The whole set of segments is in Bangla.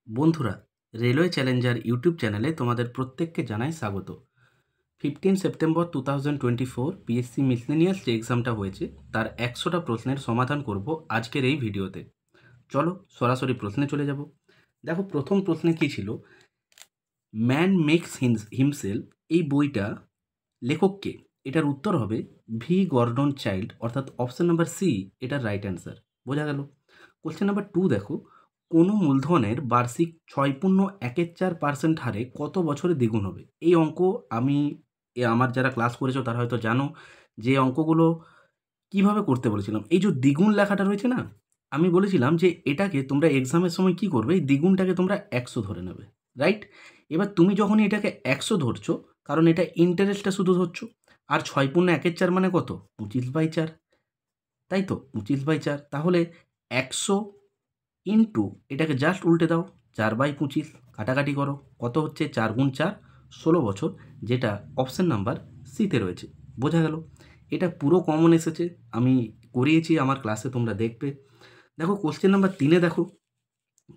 বন্ধুরা, রেলওয়ে চ্যালেঞ্জার ইউটিউব চ্যানেলে তোমাদের প্রত্যেককে জানাই স্বাগত। 15 সেপ্টেম্বর 2024 পিএসসি মিসলেনিয়াস যে এক্সামটা হয়েছে তার 100টা প্রশ্নের সমাধান করব আজকের এই ভিডিওতে। চলো সরাসরি প্রশ্নে চলে যাব। দেখো, প্রথম প্রশ্নে কী ছিল, ম্যান মেক্স হিমসেলফ এই বইটা লেখককে? এটার উত্তর হবে ভি গর্ডন চাইল্ড, অর্থাৎ অপশন নাম্বার সি এটার রাইট অ্যান্সার। বোঝা গেল। কোশ্চেন নাম্বার 2 দেখো, কোনো মূলধনের বার্ষিক 6.14% হারে কত বছরে দ্বিগুণ হবে? এই অঙ্ক আমি আমার যারা ক্লাস করেছো তারা হয়তো জানো যে অঙ্কগুলো কিভাবে করতে বলেছিলাম। এই যে দ্বিগুণ লেখাটা রয়েছে না, আমি বলেছিলাম যে এটাকে তোমরা এক্সামের সময় কি করবে, এই দ্বিগুণটাকে তোমরা 100 ধরে নেবে, রাইট? এবার তুমি যখনই এটাকে 100 ধরছো, কারণ এটা ইন্টারেস্টটা শুধু ধরছো, আর 6.14 মানে কত, 25/4, তাই তো, 25/4। তাহলে 100 ইন্টু এটাকে জাস্ট উল্টে দাও, 4/25, কাটাকাটি করো, কত হচ্ছে, 4 গুণ 4 16 বছর, যেটা অপশন নাম্বার সিতে রয়েছে। বোঝা গেল। এটা পুরো কমন এসেছে, আমি করিয়েছি আমার ক্লাসে, তোমরা দেখবে। দেখো কোশ্চেন নাম্বার 3-এ দেখো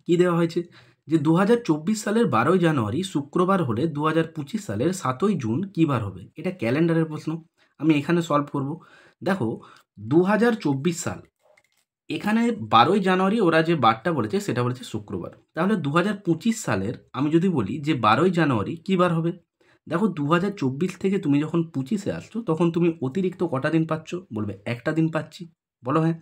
কি দেওয়া হয়েছে, যে 2024 সালের 12ই জানুয়ারি শুক্রবার হলে 2025 সালের 7ই জুন কী বার হবে? এটা ক্যালেন্ডারের প্রশ্ন, আমি এখানে সলভ করব। দেখো, 2024 সাল, এখানে 12ই জানুয়ারি ওরা যে বারটা বলেছে সেটা বলেছে শুক্রবার, তাহলে 2025 সালের আমি যদি বলি যে 12ই জানুয়ারি কী বার হবে? দেখো, 2024 থেকে তুমি যখন 25-এ আসছো তখন তুমি অতিরিক্ত কটা দিন পাচ্ছ? বলবে একটা দিন পাচ্ছি, বলো হ্যাঁ।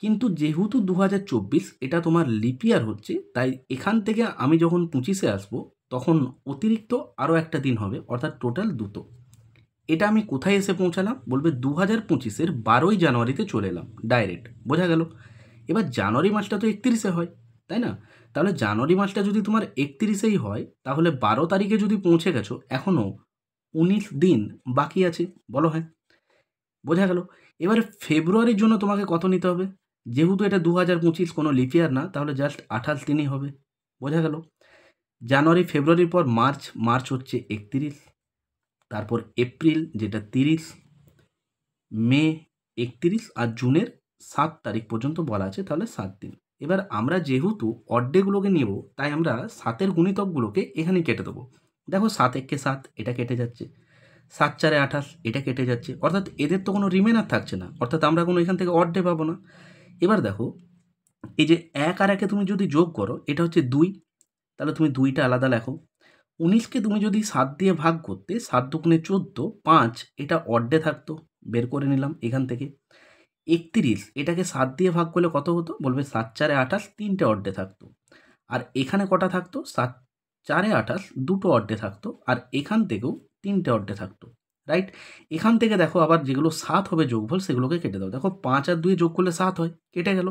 কিন্তু যেহেতু 2024 এটা তোমার লিপ ইয়ার হচ্ছে, তাই এখান থেকে আমি যখন 25-এ আসবো তখন অতিরিক্ত আরও একটা দিন হবে, অর্থাৎ টোটাল দুটো। এটা আমি কোথায় এসে পৌঁছালাম? বলবে 2025-এর 12ই জানুয়ারিতে চলে এলাম ডাইরেক্ট। বোঝা গেল। এবার জানুয়ারি মাসটা তো 31-এ হয়, তাই না? তাহলে জানুয়ারি মাসটা যদি তোমার 31-এই হয়, তাহলে 12 তারিখে যদি পৌঁছে গেছো, এখনও 19 দিন বাকি আছে, বলো হ্যাঁ। বোঝা গেল। এবারে ফেব্রুয়ারির জন্য তোমাকে কত নিতে হবে? যেহেতু এটা 2025 কোনো লিপ ইয়ার না, তাহলে জাস্ট 28 দিনই হবে। বোঝা গেল। জানুয়ারি ফেব্রুয়ারির পর মার্চ, মার্চ হচ্ছে 31, তারপর এপ্রিল যেটা 30, মে 31, আর জুনের 7 তারিখ পর্যন্ত বলা আছে, তাহলে 7 দিন। এবার আমরা যেহেতু অড্ডেগুলোকে নেব, তাই আমরা 7-এর গুণিতকগুলোকে এখানে কেটে দেবো। দেখো, 7 একে 7, এটা কেটে যাচ্ছে, 7 4 28, এটা কেটে যাচ্ছে, অর্থাৎ এদের তো কোনো রিমেনার থাকছে না, অর্থাৎ আমরা কোনো এখান থেকে অড্ডে পাবো না। এবার দেখো, এই যে 1 আর 1-এ তুমি যদি যোগ করো, এটা হচ্ছে 2, তাহলে তুমি 2টা আলাদা লেখো। 19কে তুমি যদি 7 দিয়ে ভাগ করতে, 7 দুগুণে 14, 5, এটা অড্ডে থাকতো, বের করে নিলাম এখান থেকে। 31, এটাকে 7 দিয়ে ভাগ করলে কত হতো? বলবে 7 4 28, 3টে অড্ডে থাকতো। আর এখানে কটা থাকতো? 7 4 28, দুটো অড্ডে থাকতো, আর এখান থেকেও 3টে অড্ডে থাকতো, রাইট? এখান থেকে দেখো আবার যেগুলো 7 হবে যোগফল, সেগুলোকে কেটে দাও। দেখো, 5 আর 2 যোগ করলে 7 হয়, কেটে গেল।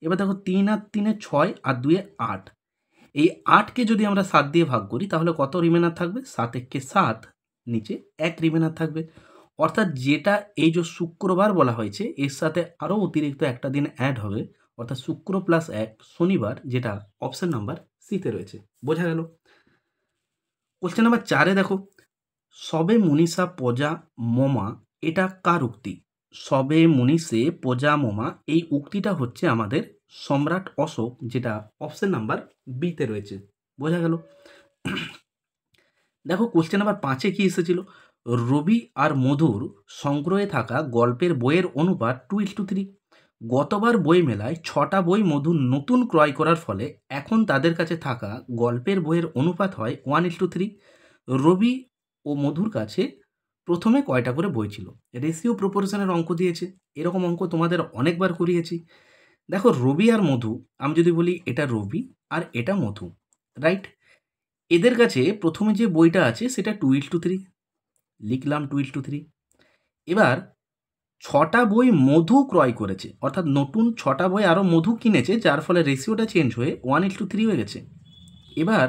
এবার দেখো, 3 আর 3-এ 6, আর 2-এ 8, এই 8কে যদি আমরা 7 দিয়ে ভাগ করি, তাহলে কত রিমেনার থাকবে? 7 একে 7, নিচে 1 রিমেনার থাকবে। অর্থাৎ যেটা এই যে শুক্রবার বলা হয়েছে, এর সাথে আরও অতিরিক্ত একটা দিন অ্যাড হবে, অর্থাৎ শুক্র প্লাস 1 শনিবার, যেটা অপশন নাম্বার সিতে রয়েছে। বোঝা গেল। কোশ্চেন নাম্বার 4-এ দেখো, সবে মনীষা পজা মমা, এটা কার উক্তি? সবে মনীষে পজা মমা, এই উক্তিটা হচ্ছে আমাদের সম্রাট অশোক, যেটা অপশন নাম্বার বিতে রয়েছে। বোঝা গেল। দেখো, কোশ্চেন নাম্বার 5-এ কি এসেছিল, রবি আর মধুর সংগ্রহে থাকা গল্পের বইয়ের অনুপাত 2:3। গতবার বই মেলায় 6টা বই মধু নতুন ক্রয় করার ফলে এখন তাদের কাছে থাকা গল্পের বইয়ের অনুপাত হয় 1:3। রবি ও মধুর কাছে প্রথমে কয়টা করে বই ছিল? রেশিও প্রপোর্শনের অঙ্ক দিয়েছে, এরকম অঙ্ক তোমাদের অনেকবার করিয়েছি। দেখো, রবি আর মধু, আমি যদি বলি এটা রবি আর এটা মধু, রাইট? এদের কাছে প্রথমে যে বইটা আছে সেটা 2:3, লিখলাম 2:3। এবার 6টা বই মধু ক্রয় করেছে, অর্থাৎ নতুন 6টা বই আরও মধু কিনেছে, যার ফলে রেশিওটা চেঞ্জ হয়ে 1:3 হয়ে গেছে। এবার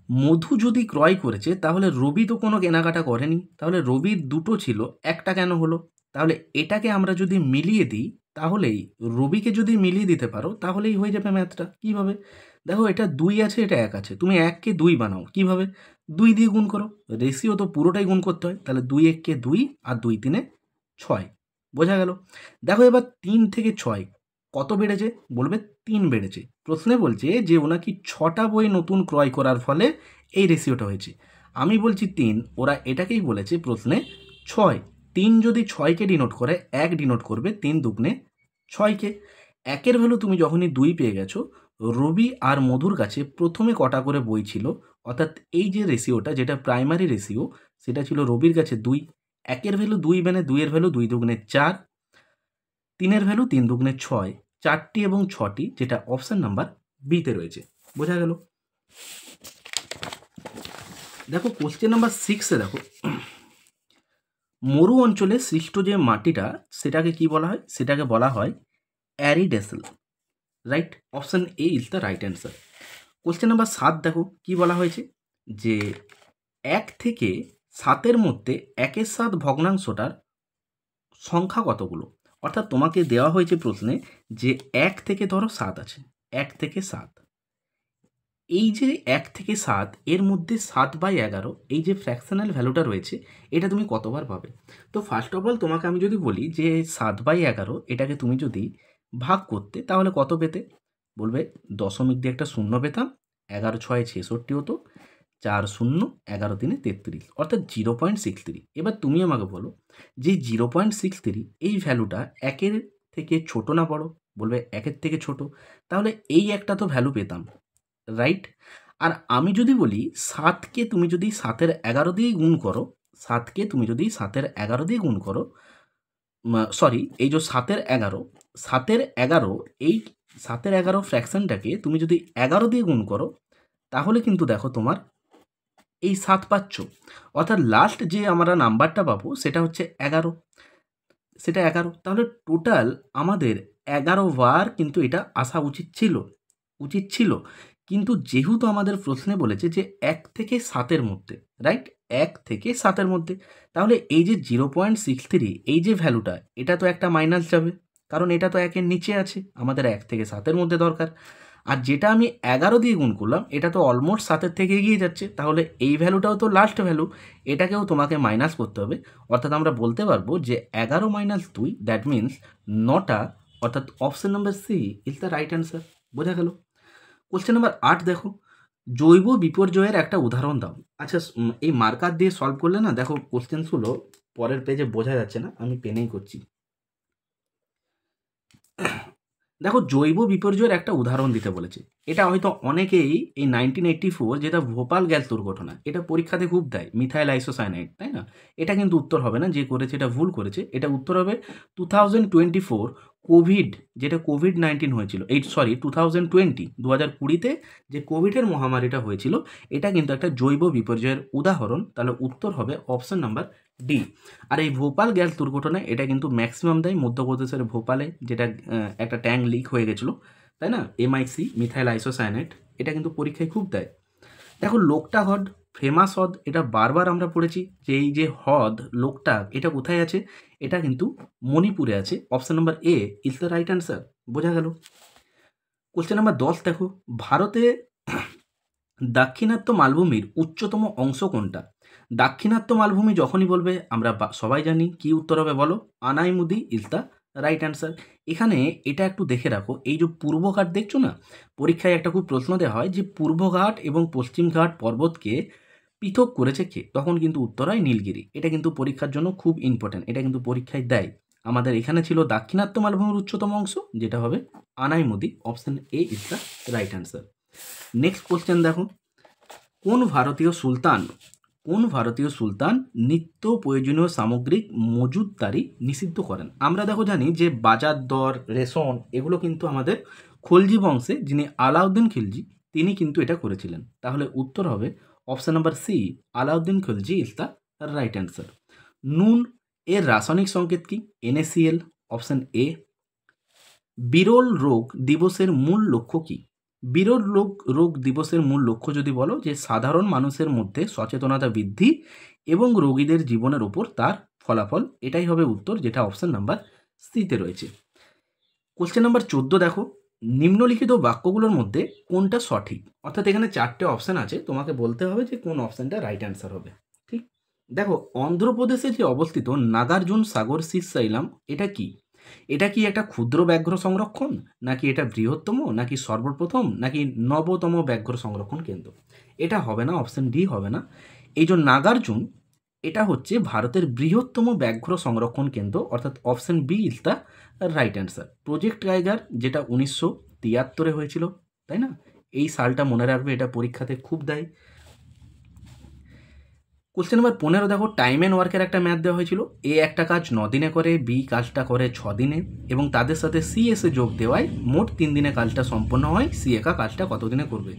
মধু যদি ক্রয় করেছে, তাহলে রবি তো কোনো কেনাকাটা করেনি, তাহলে রবির দুটো ছিল, একটা কেন হলো? তাহলে এটাকে আমরা যদি মিলিয়ে দিই, তাহলেই রবিকে যদি মিলিয়ে দিতে পারো, তাহলেই হয়ে যাবে ম্যাথটা। কীভাবে? দেখো, এটা 2 আছে, এটা 1 আছে, তুমি 1কে 2 বানাও। কীভাবে? 2 দিয়ে গুণ করো, রেশিও তো পুরোটাই গুণ করতে হয়, তাহলে 2 1-কে 2, আর 2 3-এ 6। বোঝা গেল। দেখো, এবার 3 থেকে 6 কত বেড়েছে? বলবে 3 বেড়েছে। প্রশ্নে বলছে যে ওনাকে 6টা বই নতুন ক্রয় করার ফলে এই রেশিওটা হয়েছে। আমি বলছি 3, ওরা এটাকেই বলেছে প্রশ্নে 6। 3 যদি 6কে ডিনোট করে, 1 ডিনোট করবে 3 দুগুণে 6কে। 1-এর ভ্যালু তুমি যখনই 2 পেয়ে গেছো, রবি আর মধুর কাছে প্রথমে কটা করে বই ছিল, অর্থাৎ এই যে রেশিওটা যেটা প্রাইমারি রেশিও সেটা ছিল রবির কাছে 2। 1-এর ভ্যালু 2 মানে 2-এর ভ্যালু 2 দুগুণে 4, 3-এর ভ্যালু 3 দুগুণে 6, 4টি এবং 6টি, যেটা অপশন নাম্বার বিতে রয়েছে। বোঝা গেল? দেখো কোশ্চেন নাম্বার 6-এ দেখো, মরু অঞ্চলে সৃষ্ট যে মাটিটা সেটাকে কি বলা হয়? সেটাকে বলা হয় অ্যারিডেসেল। Right, option A is the right answer. Question number 7 দেখো কি বলা হয়েছে, যে 1 থেকে 7-এর মধ্যে 1-এর 7 ভগ্নাংশটার সংখ্যা কতগুলো? অর্থাৎ তোমাকে দেওয়া হয়েছে প্রশ্নে যে 1 থেকে ধরো 7 আছে, 1 থেকে 7, এই যে 1 থেকে 7 এর মধ্যে 7/11 এই যে ফ্র্যাকশনাল ভ্যালুটা রয়েছে এটা তুমি কতবার পাবে? তো ফার্স্ট অফ অল তোমাকে আমি যদি বলি যে 7/11 এটাকে তুমি যদি ভাগ করতে তাহলে কত পেতে? বলবে দশমিক দিয়ে একটা শূন্য পেতাম, 11 6 66 হতো, 4 0 11 3 33, অর্থাৎ 0.63। এবার তুমি আমাকে বলো যে 0.63 এই ভ্যালুটা 1-এর থেকে ছোট না বড়? বলবে 1-এর থেকে ছোট, তাহলে এই একটা তো ভ্যালু পেতাম, রাইট? আর আমি যদি বলি 7কে তুমি যদি 7-এর 11 দিয়ে গুণ করো, 7কে তুমি যদি 7-এর 11 দিয়ে গুণ করো, সরি এই যে 7-এর 11, 7-এর 11, এই 7-এর 11 ফ্র্যাকশনটাকে তুমি যদি 11 দিয়ে গুণ করো তাহলে কিন্তু দেখো তোমার এই 7 পাচ্ছ, অর্থাৎ লাস্ট যে আমরা নাম্বারটা পাবো সেটা হচ্ছে 11, সেটা 11। তাহলে টোটাল আমাদের 11 বার কিন্তু এটা আসা উচিত ছিল, কিন্তু যেহেতু আমাদের প্রশ্নে বলেছে যে 1 থেকে 7-এর মধ্যে, রাইট, 1 থেকে 7-এর মধ্যে, তাহলে এই যে 0.63 এই যে ভ্যালুটা এটা তো একটা মাইনাস যাবে, কারণ এটা তো 1-এর নিচে আছে, আমাদের 1 থেকে 7-এর মধ্যে দরকার। আর যেটা আমি 11 দিয়ে গুণ করলাম এটা তো অলমোস্ট 7-এর থেকে এগিয়ে যাচ্ছে, তাহলে এই ভ্যালুটাও তো লাস্ট ভ্যালু, এটাকেও তোমাকে মাইনাস করতে হবে। অর্থাৎ আমরা বলতে পারবো যে 11 - 2 দ্যাট মিনস 9টা, অর্থাৎ option number C is the right answer. বোঝা গেল? কোশ্চেন নাম্বার 8 দেখো, জৈব বিপর্যয়ের একটা উদাহরণ দাও। আচ্ছা, এই মার্কার দিয়ে সলভ করলে না দেখো কোশ্চেনগুলো পরের পেজে বোঝা যাচ্ছে না, আমি পেনেই করছি। দেখো জৈব বিপর্যয়ের একটা উদাহরণ দিতে বলেছে, এটা হয়তো অনেকেই এই 1984 যেটা ভোপাল গ্যাস দুর্ঘটনা, এটা পরীক্ষাতে খুব দেয়, মিথাইল আইসোসায়ানাইড, তাই না? এটা কিন্তু উত্তর হবে না, যে করেছে এটা ভুল করেছে, এটা উত্তর হবে 2024 কোভিড, যেটা কোভিড-19 হয়েছিল, 2020-তে যে কোভিডের মহামারীটা হয়েছিল, এটা কিন্তু একটা জৈব বিপর্যয়ের উদাহরণ। তাহলে উত্তর হবে অপশন নাম্বার ডি। আর এই ভোপাল গ্যাস দুর্ঘটনায় এটা কিন্তু ম্যাক্সিমাম দেয় মধ্যপ্রদেশের ভোপালে, যেটা একটা ট্যাঙ্ক লিক হয়ে গেছিলো, তাই না? MIC, মিথাইল আইসোসায়ানাইড, এটা কিন্তু পরীক্ষায় খুব দেয়। দেখো লোকটাক হ্রদ, ফেমাস হ্রদ, এটা বারবার আমরা পড়েছি যে এই যে হ্রদ লোকটাক এটা কোথায় আছে? এটা কিন্তু মণিপুরে আছে। Option number A is the right answer. বোঝা গেল? কোশ্চেন নাম্বার 10 দেখো, ভারতে দাক্ষিণাত্য মালভূমির উচ্চতম অংশ কোনটা? দাক্ষিণাত্য মালভূমি যখনই বলবে আমরা সবাই জানি কি উত্তর হবে, বলো? Anamudi is the right answer. এখানে এটা একটু দেখে রাখো, এই যে পূর্বঘাট দেখছো না, পরীক্ষায় একটা খুব প্রশ্ন দেওয়া হয় যে পূর্বঘাট এবং পশ্চিমঘাট পর্বতকে পৃথক করেছে কে? তখন কিন্তু উত্তর হয় নীলগিরি। এটা কিন্তু পরীক্ষার জন্য খুব ইম্পর্ট্যান্ট, এটা কিন্তু পরীক্ষায় দেয়। আমাদের এখানে ছিল দাক্ষিণাত্য মালভূমির উচ্চতম অংশ, যেটা হবে Anamudi. Option A is the right answer. Next question দেখো, কোন ভারতীয় সুলতান নিত্য প্রয়োজনীয় সামগ্রিক মজুতদারি নিষিদ্ধ করেন? আমরা দেখো জানি যে বাজার দর, রেশন, এগুলো কিন্তু আমাদের খলজি বংশে যিনি আলাউদ্দিন খিলজি তিনি কিন্তু এটা করেছিলেন। তাহলে উত্তর হবে option number C, Alauddin Khilji is the right answer. নুন এর রাসায়নিক সংকেত কি? NaCl। Option A. বিরল রোগ দিবসের মূল লক্ষ্য কি? বিরল রোগ দিবসের মূল লক্ষ্য যদি বলো যে সাধারণ মানুষের মধ্যে সচেতনতা বৃদ্ধি এবং রোগীদের জীবনের উপর তার ফলাফল, এটাই হবে উত্তর, যেটা অপশন নাম্বার সিতে রয়েছে। কোশ্চেন নাম্বার 14 দেখো, নিম্নলিখিত বাক্যগুলোর মধ্যে কোনটা সঠিক? অর্থাৎ এখানে 4টে অপশান আছে, তোমাকে বলতে হবে যে কোন অপশানটা রাইট অ্যান্সার হবে। ঠিক দেখো, অন্ধ্রপ্রদেশে যে অবস্থিত নাগার্জুন সাগর শীর্ষাইলাম এটা কি? এটা কি একটা ক্ষুদ্র ব্যাঘ্র সংরক্ষণ, নাকি এটা বৃহত্তম, নাকি সর্বপ্রথম, নাকি নবতম ব্যাঘ্র সংরক্ষণ কেন্দ্র? এটা হবে না, অপশন ডি হবে না। এই যে নাগার্জুন, এটা হচ্ছে ভারতের বৃহত্তম ব্যাঘ্র সংরক্ষণ কেন্দ্র, অর্থাৎ option B is the right answer. Project tiger যেটা 1973 হয়েছিল, তাই না? এই সালটা মনে রাখবে, এটা পরীক্ষাতে খুব দেয়। কোশ্চেন নাম্বার 15 দেখো, টাইম অ্যান্ড ওয়ার্কের একটা ম্যাথ দেওয়া হয়েছিল। এ একটা কাজ 9 দিনে করে, বি কাজটা করে 6 দিনে, এবং তাদের সাথে সি এসে যোগ দেওয়ায় মোট 3 দিনে কাজটা সম্পন্ন হয়। সি একা কাজটা কত দিনে করবে?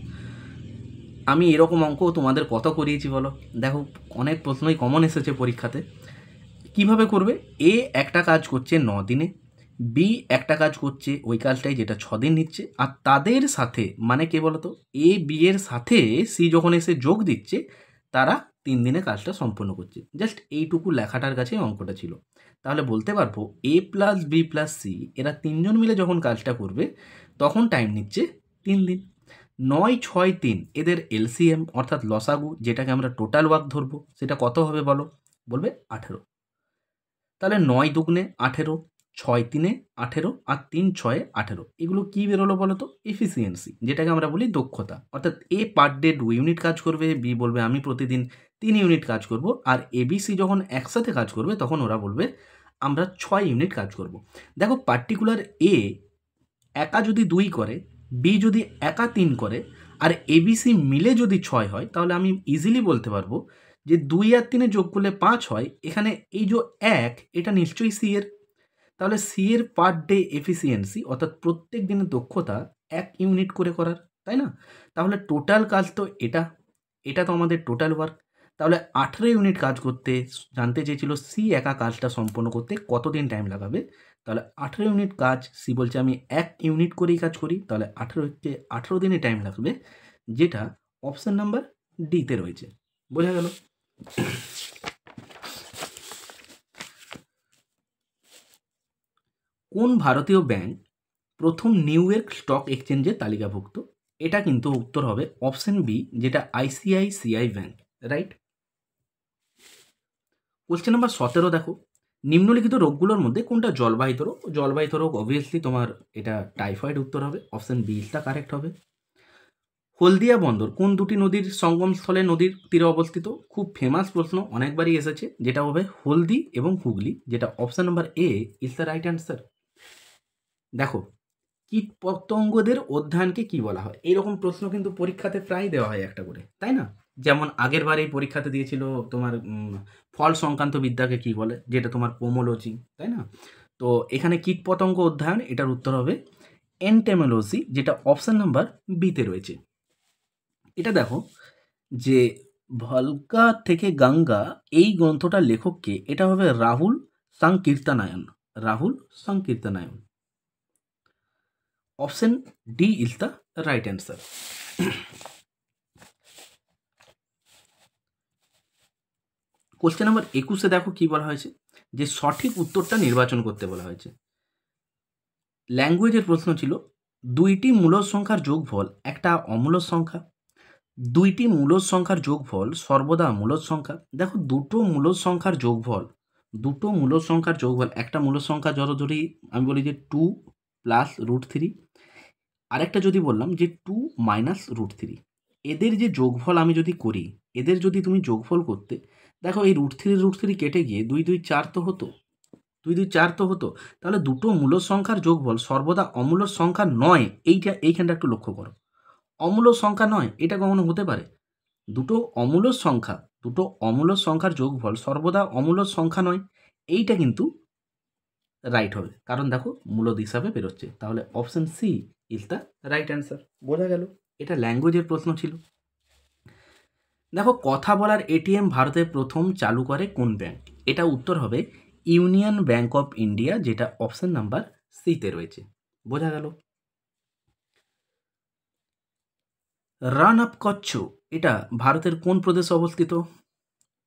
আমি এরকম অঙ্ক তোমাদের কত করিয়েছি বলো? দেখো, অনেক প্রশ্নই কমন এসেছে পরীক্ষাতে। কিভাবে করবে? এ একটা কাজ করছে 9 দিনে, বি একটা কাজ করছে ওই কাজটাই যেটা 6 দিন নিচ্ছে, আর তাদের সাথে মানে কে বলতো, এ বি এর সাথে সি যখন এসে যোগ দিচ্ছে, তারা 3 দিনে কাজটা সম্পূর্ণ করছে। জাস্ট এইটুকু লেখাটার কাছে অঙ্কটা ছিল। তাহলে বলতে পারবো এ প্লাস বি প্লাস সি এরা 3জন মিলে যখন কাজটা করবে, তখন টাইম নিচ্ছে 3 দিন। 9, 6, 3 এদের এলসিএম অর্থাৎ লসাগু, যেটাকে আমরা টোটাল ওয়ার্ক ধরবো, সেটা কত হবে বলো? বলবে 18। তাহলে 9 দুগুণে 18, 6 3-এ 18, আর 3 6-এ 18। এগুলো কি বেরোলো বলো তো? এফিসিয়েন্সি, যেটাকে আমরা বলি দক্ষতা। অর্থাৎ এ পার ডে 2 ইউনিট কাজ করবে, বি বলবে আমি প্রতিদিন 3 ইউনিট কাজ করব, আর এবিসি যখন একসাথে কাজ করবে তখন ওরা বলবে আমরা 6 ইউনিট কাজ করব। দেখো, পার্টিকুলার এ একা যদি 2 করে, বি যদি একা 3 করে, আর এবিসি মিলে যদি 6 হয়, তাহলে আমি ইজিলি বলতে পারবো যে 2 আর 3 যোগ করলে 5 হয়। এখানে এই যে 1, এটা নিশ্চয়ই সি এর। তাহলে সি এর পার ডে এফিসিয়েন্সি অর্থাৎ প্রত্যেক দিনের দক্ষতা 1 ইউনিট করে করার, তাই না? তাহলে টোটাল কাজ তো এটা, এটা তো আমাদের টোটাল ওয়ার্ক। তাহলে 18 ইউনিট কাজ করতে জানতে চেয়েছিল সি একা কাজটা সম্পন্ন করতে কতদিন টাইম লাগাবে। তাহলে 18 ইউনিট কাজ, সি বলছে আমি 1 ইউনিট করেই কাজ করি, তাহলে 18 দিনে টাইম লাগবে, যেটা অপশন নাম্বার ডিতে রয়েছে। বোঝা গেল? কোন ভারতীয় ব্যাংক প্রথম নিউ ইয়র্ক স্টক এক্সচেঞ্জে তালিকাভুক্ত? এটা কিন্তু উত্তর হবে অপশন বি, যেটা ICICI bank, right? Question number 17 দেখো, নিম্নলিখিত রোগগুলোর মধ্যে কোনটা জলবাহিত রোগ? জলবাহিত রোগ অবভিয়াসলি তোমার এটা টাইফয়েড উত্তর হবে, অপশন বি ইজটা কারেক্ট হবে। হলদিয়া বন্দর কোন দুটি নদীর সঙ্গমস্থলে নদীর তীরে অবস্থিত? খুব ফেমাস প্রশ্ন, অনেকবারই এসেছে, যেটা হবে হলদি এবং হুগলি, যেটা option number A is the right answer. দেখো, কীট পতঙ্গদের অধ্যয়নকে কি বলা হয়? এইরকম প্রশ্ন কিন্তু পরীক্ষাতে প্রায় দেওয়া হয় একটা করে, তাই না? যেমন আগের বার এই পরীক্ষাতে দিয়েছিল তোমার ফল সংক্রান্ত বিদ্যাকে কি বলে, যেটা তোমার পোমোলজি, তাই না? তো এখানে কীট পতঙ্গ অধ্যয়ন, এটার উত্তর হবে এন্টেমোলজি, যেটা অপশন নাম্বার বিতে রয়েছে। এটা দেখো যে ভলগা থেকে গঙ্গা এই গ্রন্থটার লেখককে, এটা হবে Rahul Sankrityayan. Rahul Sankrityayan. Option D is the right answer. Question number 21 দেখো কি বলা হয়েছে, যে সঠিক উত্তরটা নির্বাচন করতে বলা হয়েছে। ল্যাঙ্গুয়েজের প্রশ্ন ছিল, দুইটি মূলদ সংখ্যার যোগফল একটা অমূলদ সংখ্যা। দুইটি মূলদ সংখ্যার যোগফল সর্বদা মূলদ সংখ্যা। দেখো, দুটো মূলদ সংখ্যার যোগফল, দুটো মূলদ সংখ্যার যোগফল, একটা মূলদ সংখ্যা যদি আমি বলি যে 2 প্লাস √3, আরেকটা যদি বললাম যে 2 মাইনাস √3, এদের যে যোগফল আমি যদি করি, এদের যদি তুমি যোগফল করতে, দেখো এই √3 কেটে গিয়ে 2 2 4 তো হতো, 2 2 4 তো হতো। তাহলে দুটো মূলদ সংখ্যার যোগফল সর্বদা অমূলদ সংখ্যা নয়, এইখানটা একটু লক্ষ্য করো। অমূলদ সংখ্যা নয়, এটা কখনো হতে পারে? দুটো অমূলদ সংখ্যা, দুটো অমূলদ সংখ্যার যোগফল সর্বদা অমূলদ সংখ্যা নয়, এইটা কিন্তু রাইট হবে, কারণ দেখো মূলদ হিসাবে বেরোচ্ছে। তাহলে option C is the right answer. বোঝা গেল? এটা ল্যাঙ্গুয়েজের প্রশ্ন ছিল। দেখো, কথা বলার এটিএম ভারতে প্রথম চালু করে কোন ব্যাংক? এটা উত্তর হবে ইউনিয়ন ব্যাংক অফ ইন্ডিয়া, যেটা অপশন নাম্বার সিতে রয়েছে। বোঝা গেল? রান অফ কচ্ছ এটা ভারতের কোন প্রদেশে অবস্থিত?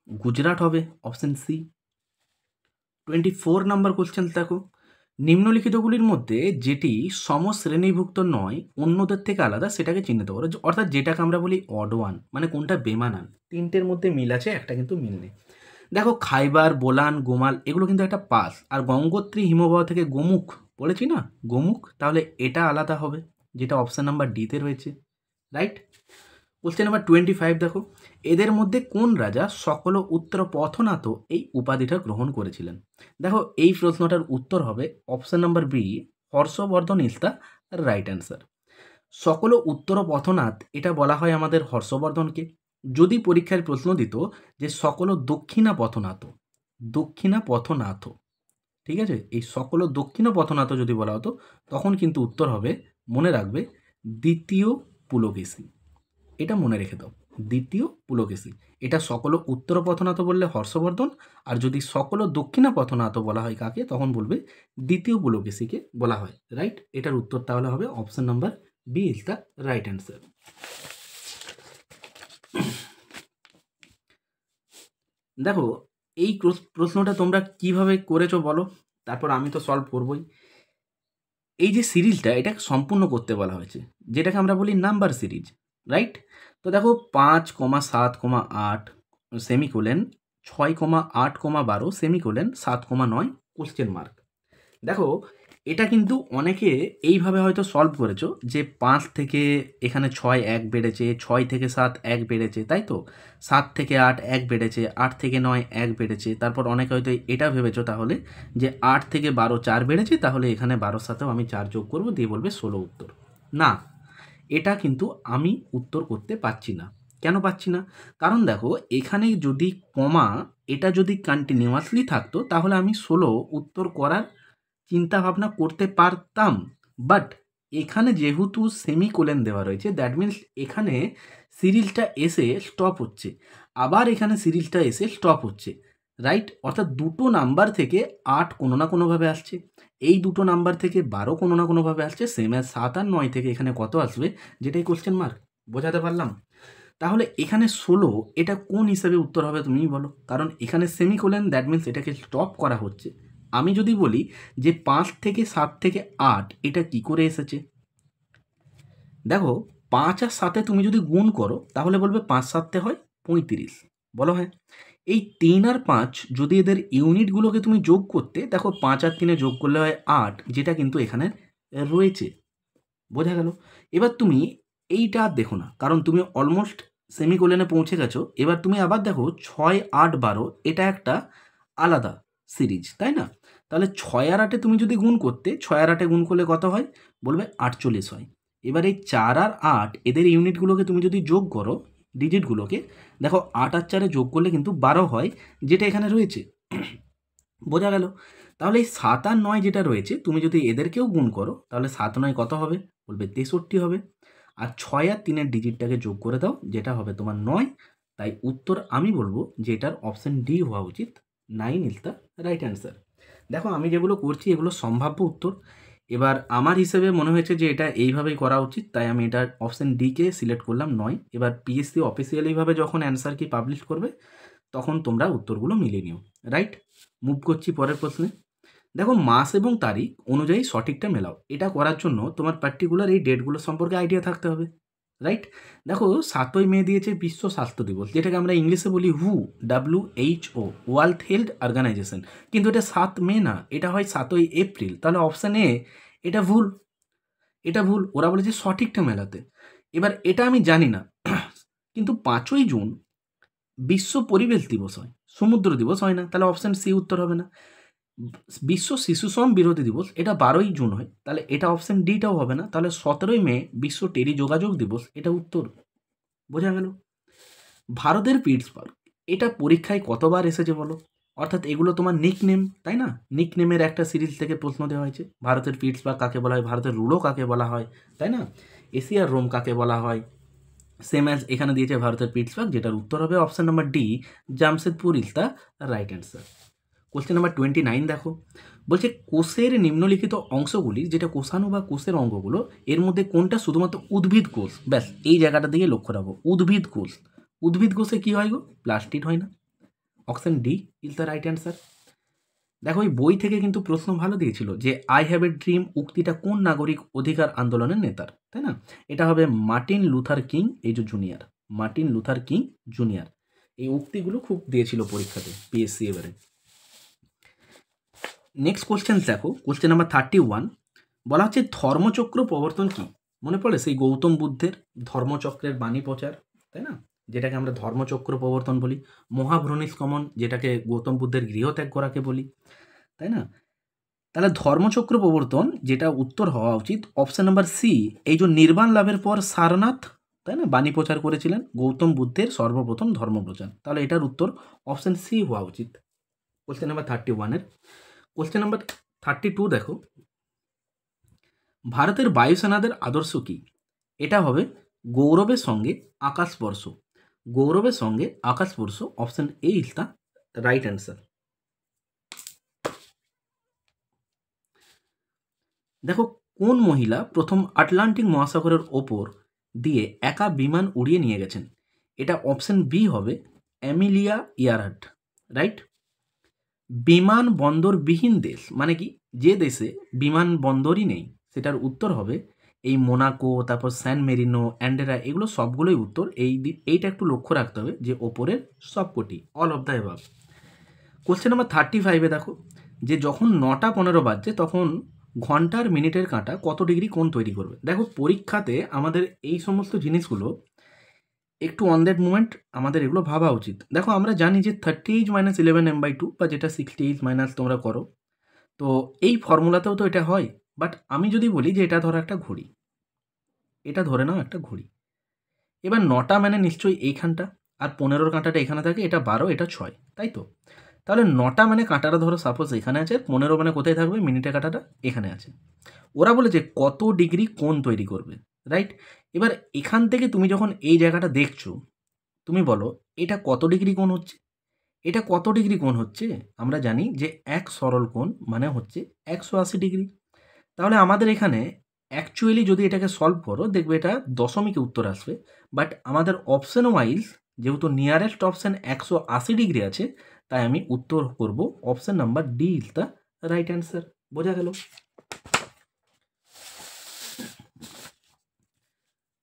গুজরাট হবে, অপশন সি। 24 নাম্বার কোশ্চেন দেখো, নিম্নলিখিতগুলির মধ্যে যেটি সমশ্রেণীভুক্ত নয়, অন্যদের থেকে আলাদা, সেটাকে চিহ্নিত করো। অর্থাৎ যেটাকে আমরা বলি অড ওয়ান, মানে কোনটা বেমানান। তিনটের মধ্যে মিল আছে, একটা কিন্তু মিল নেই। দেখো খাইবার, বোলান, গোমাল এগুলো কিন্তু একটা পাস, আর গঙ্গোত্রী হিমবাহ থেকে গোমুখ বলেছি না, গোমুখ, তাহলে এটা আলাদা হবে, যেটা অপশান নাম্বার ডিতে রয়েছে, রাইট। কোশ্চেন নাম্বার 25 দেখো, এদের মধ্যে কোন রাজা সকল উত্তর পথনাথ এই উপাধিটা গ্রহণ করেছিলেন? দেখো এই প্রশ্নটার উত্তর হবে option number B, Harshavardhan is the right answer. সকল উত্তর পথনাথ এটা বলা হয় আমাদের হর্ষবর্ধনকে। যদি পরীক্ষায় প্রশ্ন দিত যে সকল দক্ষিণা পথনাথ, দক্ষিণা পথনাথ, ঠিক আছে, এই সকল দক্ষিণ পথনাথ যদি বলা হতো, তখন কিন্তু উত্তর হবে, মনে রাখবে, দ্বিতীয় পুলকেশী। এটা মনে রেখে দাও, দ্বিতীয় পুলকেশী। এটা সকল উত্তর পথনাথ বললে হর্ষবর্ধন, আর যদি সকল দক্ষিণা পথনাথ বলা হয় কাকে, তখন বলবে দ্বিতীয় পুলকেশীকে বলা হয়, রাইট। এটার উত্তর তাহলে হবে option number B is the right answer. দেখো এই প্রশ্নটা তোমরা কিভাবে করেছো বলো, তারপর আমি তো সলভ করবই। এই যে সিরিজটা, এটা সম্পূর্ণ করতে বলা হয়েছে, যেটাকে আমরা বলি নাম্বার সিরিজ, রাইট। তো দেখো 5,7,8 সেমিকোলেন, 6,8,12 সেমিকোলেন, 7,9 কোশ্চেন মার্ক। দেখো এটা কিন্তু অনেকে এইভাবে হয়তো সলভ করেছো, যে 5 থেকে এখানে 6 1 বেড়েছে, 6 থেকে 7 1 বেড়েছে, তাই তো, 7 থেকে 8 1 বেড়েছে, 8 থেকে 9 1 বেড়েছে, তারপর অনেকে হয়তো এটা ভেবেছো তাহলে যে 8 থেকে 12 4 বেড়েছে, তাহলে এখানে 12-র সাথেও আমি 4 যোগ করবো, দিয়ে বলবে 16 উত্তর। না, এটা কিন্তু আমি উত্তর করতে পারছি না। কেন পাচ্ছি না? কারণ দেখো এখানে যদি কমা, এটা যদি কন্টিনিউয়াসলি থাকতো, তাহলে আমি 16 উত্তর করার চিন্তা ভাবনা করতে পারতাম। বাট এখানে যেহেতু সেমিকোলন দেওয়া রয়েছে, দ্যাট মিনস এখানে সিরিজটা এসে স্টপ হচ্ছে, আবার এখানে সিরিজটা এসে স্টপ হচ্ছে, রাইট। অর্থাৎ দুটো নাম্বার থেকে 8 কোনো না কোনোভাবে আসছে, এই দুটো নাম্বার থেকে 12 কোনো না কোনোভাবে আসছে, সেম অ্যাজ 7 আর 9 থেকে এখানে কত আসবে, যেটাই কোশ্চেন মার্ক। বোঝাতে পারলাম? তাহলে এখানে 16 এটা কোন হিসাবে উত্তর হবে তুমিই বলো, কারণ এখানে সেমিকোলন, দ্যাট মিনস এটাকে স্টপ করা হচ্ছে। আমি যদি বলি যে 5 থেকে 7 থেকে 8 এটা কি করে এসেছে, দেখো 5 আর 7 তুমি যদি গুণ করো, তাহলে বলবে 5 7 হয় 35, বলো হ্যাঁ। এই 3 আর 5 যদি এদের ইউনিটগুলোকে তুমি যোগ করতে, দেখো 5 আর 3 যোগ করলে হয় 8, যেটা কিন্তু এখানে রয়েছে। বোঝা গেল? এবার তুমি এইটা আর দেখো না, কারণ তুমি অলমোস্ট সেমিকোলনে পৌঁছে গেছো। এবার তুমি আবার দেখো 6 8 12 এটা একটা আলাদা সিরিজ, তাই না? তাহলে 6 আর 8 তুমি যদি গুণ করতে, 6 আর 8 গুণ করলে কত হয়, বলবে 48 হয়। এবার এই 4 আর 8 এদের ইউনিটগুলোকে তুমি যদি যোগ করো, ডিজিটগুলোকে, দেখো 8 আর 4 যোগ করলে কিন্তু 12 হয়, যেটা এখানে রয়েছে। বোঝা গেল? তাহলে এই 7 আর 9 যেটা রয়েছে, তুমি যদি এদেরকেও গুণ করো, তাহলে 7 9 কত হবে, বলবে 63 হবে। আর 6 আর 3 এর ডিজিটটাকে যোগ করে দাও, যেটা হবে তোমার 9। তাই উত্তর আমি বলবো যে এটার অপশন ডি হওয়া উচিত, 9 ইজ দ্য রাইট অ্যান্সার। দেখো আমি যেগুলো করছি এগুলো সম্ভাব্য উত্তর। এবার আমার হিসেবে মনে হয়েছে যে এটা এইভাবেই করা উচিত, তাই আমি এটার অপশন ডিকে সিলেক্ট করলাম 9। এবার পিএসসি অফিসিয়ালিভাবে যখন অ্যান্সার কি পাবলিশ করবে, তখন তোমরা উত্তরগুলো মিলিয়ে নিও, রাইট। মুভ করছি পরের প্রশ্নে। দেখো মাস এবং তারিখ অনুযায়ী সঠিকটা মেলাও, এটা করার জন্য তোমার পার্টিকুলার এই ডেটগুলো সম্পর্কে আইডিয়া থাকতে হবে, রাইট। দেখো 7ই মে দিয়েছে বিশ্ব স্বাস্থ্য দিবস, যেটাকে আমরা ইংলিশে বলি WHO, ওয়ার্ল্ড হেলথ অর্গানাইজেশন, কিন্তু এটা 7 মে না, এটা হয় 7ই এপ্রিল। তাহলে অপশান এ এটা ভুল, এটা ভুল। ওরা বলেছে সঠিকটা মেলাতে। এবার এটা আমি জানি না, কিন্তু 5ই জুন বিশ্ব পরিবেশ দিবস হয়, সমুদ্র দিবস হয় না, তাহলে অপশান সি উত্তর হবে না। বিশ্ব শিশু শ্রম বিরোধী দিবস এটা 12ই জুন হয়, তাহলে এটা অপশান ডিটাও হবে না। তাহলে 17ই মে বিশ্ব টেলি যোগাযোগ দিবস, এটা উত্তর। বোঝা গেল? ভারতের পিটসবার্গ এটা পরীক্ষায় কতবার এসেছে বলো? অর্থাৎ এগুলো তোমার নিকনেম, তাই না? নিকনেমের একটা সিরিজ থেকে প্রশ্ন দেওয়া হয়েছে। ভারতের পিটসবার্গ কাকে বলা হয়, ভারতের রুলো কাকে বলা হয়, তাই না? এশিয়ার রোম কাকে বলা হয়, সেম অ্যাজ এখানে দিয়েছে ভারতের পিটসবার্গ, যেটার উত্তর হবে option number D, Jamshedpur is the right answer. Question number 29 দেখো, বলছে কোষের নিম্নলিখিত অংশগুলি, যেটা কোষাণু বা কোষের অঙ্গগুলো, এর মধ্যে কোনটা শুধুমাত্র উদ্ভিদ কোষ? ব্যাস এই জায়গাটার দিকে লক্ষ্য রাখবো, উদ্ভিদ কোষ। উদ্ভিদ কোষে কি হয় গো? প্লাস্টিড হয় না। Option D is the right answer. দেখো এই বই থেকে কিন্তু প্রশ্ন ভালো দিয়েছিল যে আই হ্যাভ এ ড্রিম উক্তিটা কোন নাগরিক অধিকার আন্দোলনের নেতার, তাই না? এটা হবে মার্টিন লুথার কিং এই যে junior, Martin Luther king junior. এই উক্তিগুলো খুব দিয়েছিল পরীক্ষাতে পিএসসি এবারে। নেক্সট কোশ্চেন দেখো, কোশ্চেন নাম্বার 31, বলা হচ্ছে ধর্মচক্র প্রবর্তন কি? মনে পড়ে সেই গৌতম বুদ্ধের ধর্মচক্রের বাণী প্রচার, তাই না, যেটাকে আমরা ধর্মচক্র প্রবর্তন বলি। মহাভ্রনিষ্কমন, যেটাকে গৌতম বুদ্ধের গৃহত্যাগ করাকে বলি, তাই না। তাহলে ধর্মচক্র প্রবর্তন যেটা উত্তর হওয়া উচিত অপশন নাম্বার সি, এই যে নির্বাণ লাভের পর সারনাথ, তাই না, বাণী প্রচার করেছিলেন, গৌতম বুদ্ধের সর্বপ্রথম ধর্মপ্রচার। তাহলে এটার উত্তর অপশন সি হওয়া উচিত কোশ্চেন নাম্বার 31-এর। কোশ্চেন নাম্বার 32 দেখো, ভারতের বায়ুসেনাদের আদর্শ কি? এটা হবে গৌরবের সঙ্গে আকাশস্পর্শ। গৌরবের সঙ্গে আকাশস্পর্শ, option A is the right answer. দেখো, কোন মহিলা প্রথম আটলান্টিক মহাসাগরের ওপর দিয়ে একা বিমান উড়িয়ে নিয়ে গেছেন? এটা অপশন বি হবে এমিলিয়া ইয়ারহার্ট, রাইট। বিমান বন্দরবিহীন দেশ মানে কি? যে দেশে বিমান বন্দরই নেই, সেটার উত্তর হবে এই মোনাকো, তারপর স্যান মেরিনো, অ্যান্ডেরা, এগুলো সবগুলোই উত্তর। এইটা একটু লক্ষ্য রাখতে হবে যে ওপরের সবকটি, all of the above. Question number 35-এ দেখো, যে যখন 9টা 15 বাজছে তখন ঘন্টার মিনিটের কাঁটা কত ডিগ্রি কোণ তৈরি করবে? দেখো, পরীক্ষাতে আমাদের এই সমস্ত জিনিসগুলো একটু অন দ্যাট মুমেন্ট আমাদের এগুলো ভাবা উচিত। দেখো, আমরা জানি যে 30h - 11m/2 বা যেটা 60h মাইনাস তোমরা করো, তো এই ফর্মুলাতেও তো এটা হয়। বাট আমি যদি বলি যে এটা ধরো একটা ঘড়ি, এটা ধরে নাও একটা ঘড়ি। এবার 9টা মানে নিশ্চয়ই এইখানটা, আর 15-র কাঁটাটা এখানে থাকে, এটা 12, এটা 6, তাই তো। তাহলে 9টা মানে কাঁটাটা ধরো সাপোজ এখানে আছে, 15 মানে কোথায় থাকবে, মিনিটের কাঁটাটা এখানে আছে। ওরা বলেছে কত ডিগ্রি কোণ তৈরি করবে, রাইট। এবার এখান থেকে তুমি যখন এই জায়গাটা দেখছো, তুমি বলো এটা কত ডিগ্রি কোণ হচ্ছে, এটা কত ডিগ্রি কোণ হচ্ছে? আমরা জানি যে এক সরল কোণ মানে হচ্ছে 180 ডিগ্রি। তাহলে আমাদের এখানে অ্যাকচুয়ালি যদি এটাকে সলভ করো দেখবে এটা দশমিকে উত্তর আসবে। বাট আমাদের অপশন ওয়াইজ যেহেতু নিয়ারেস্ট অপশন 180 ডিগ্রি আছে, তাই আমি উত্তর করব option number D is the right answer. বোঝা গেল?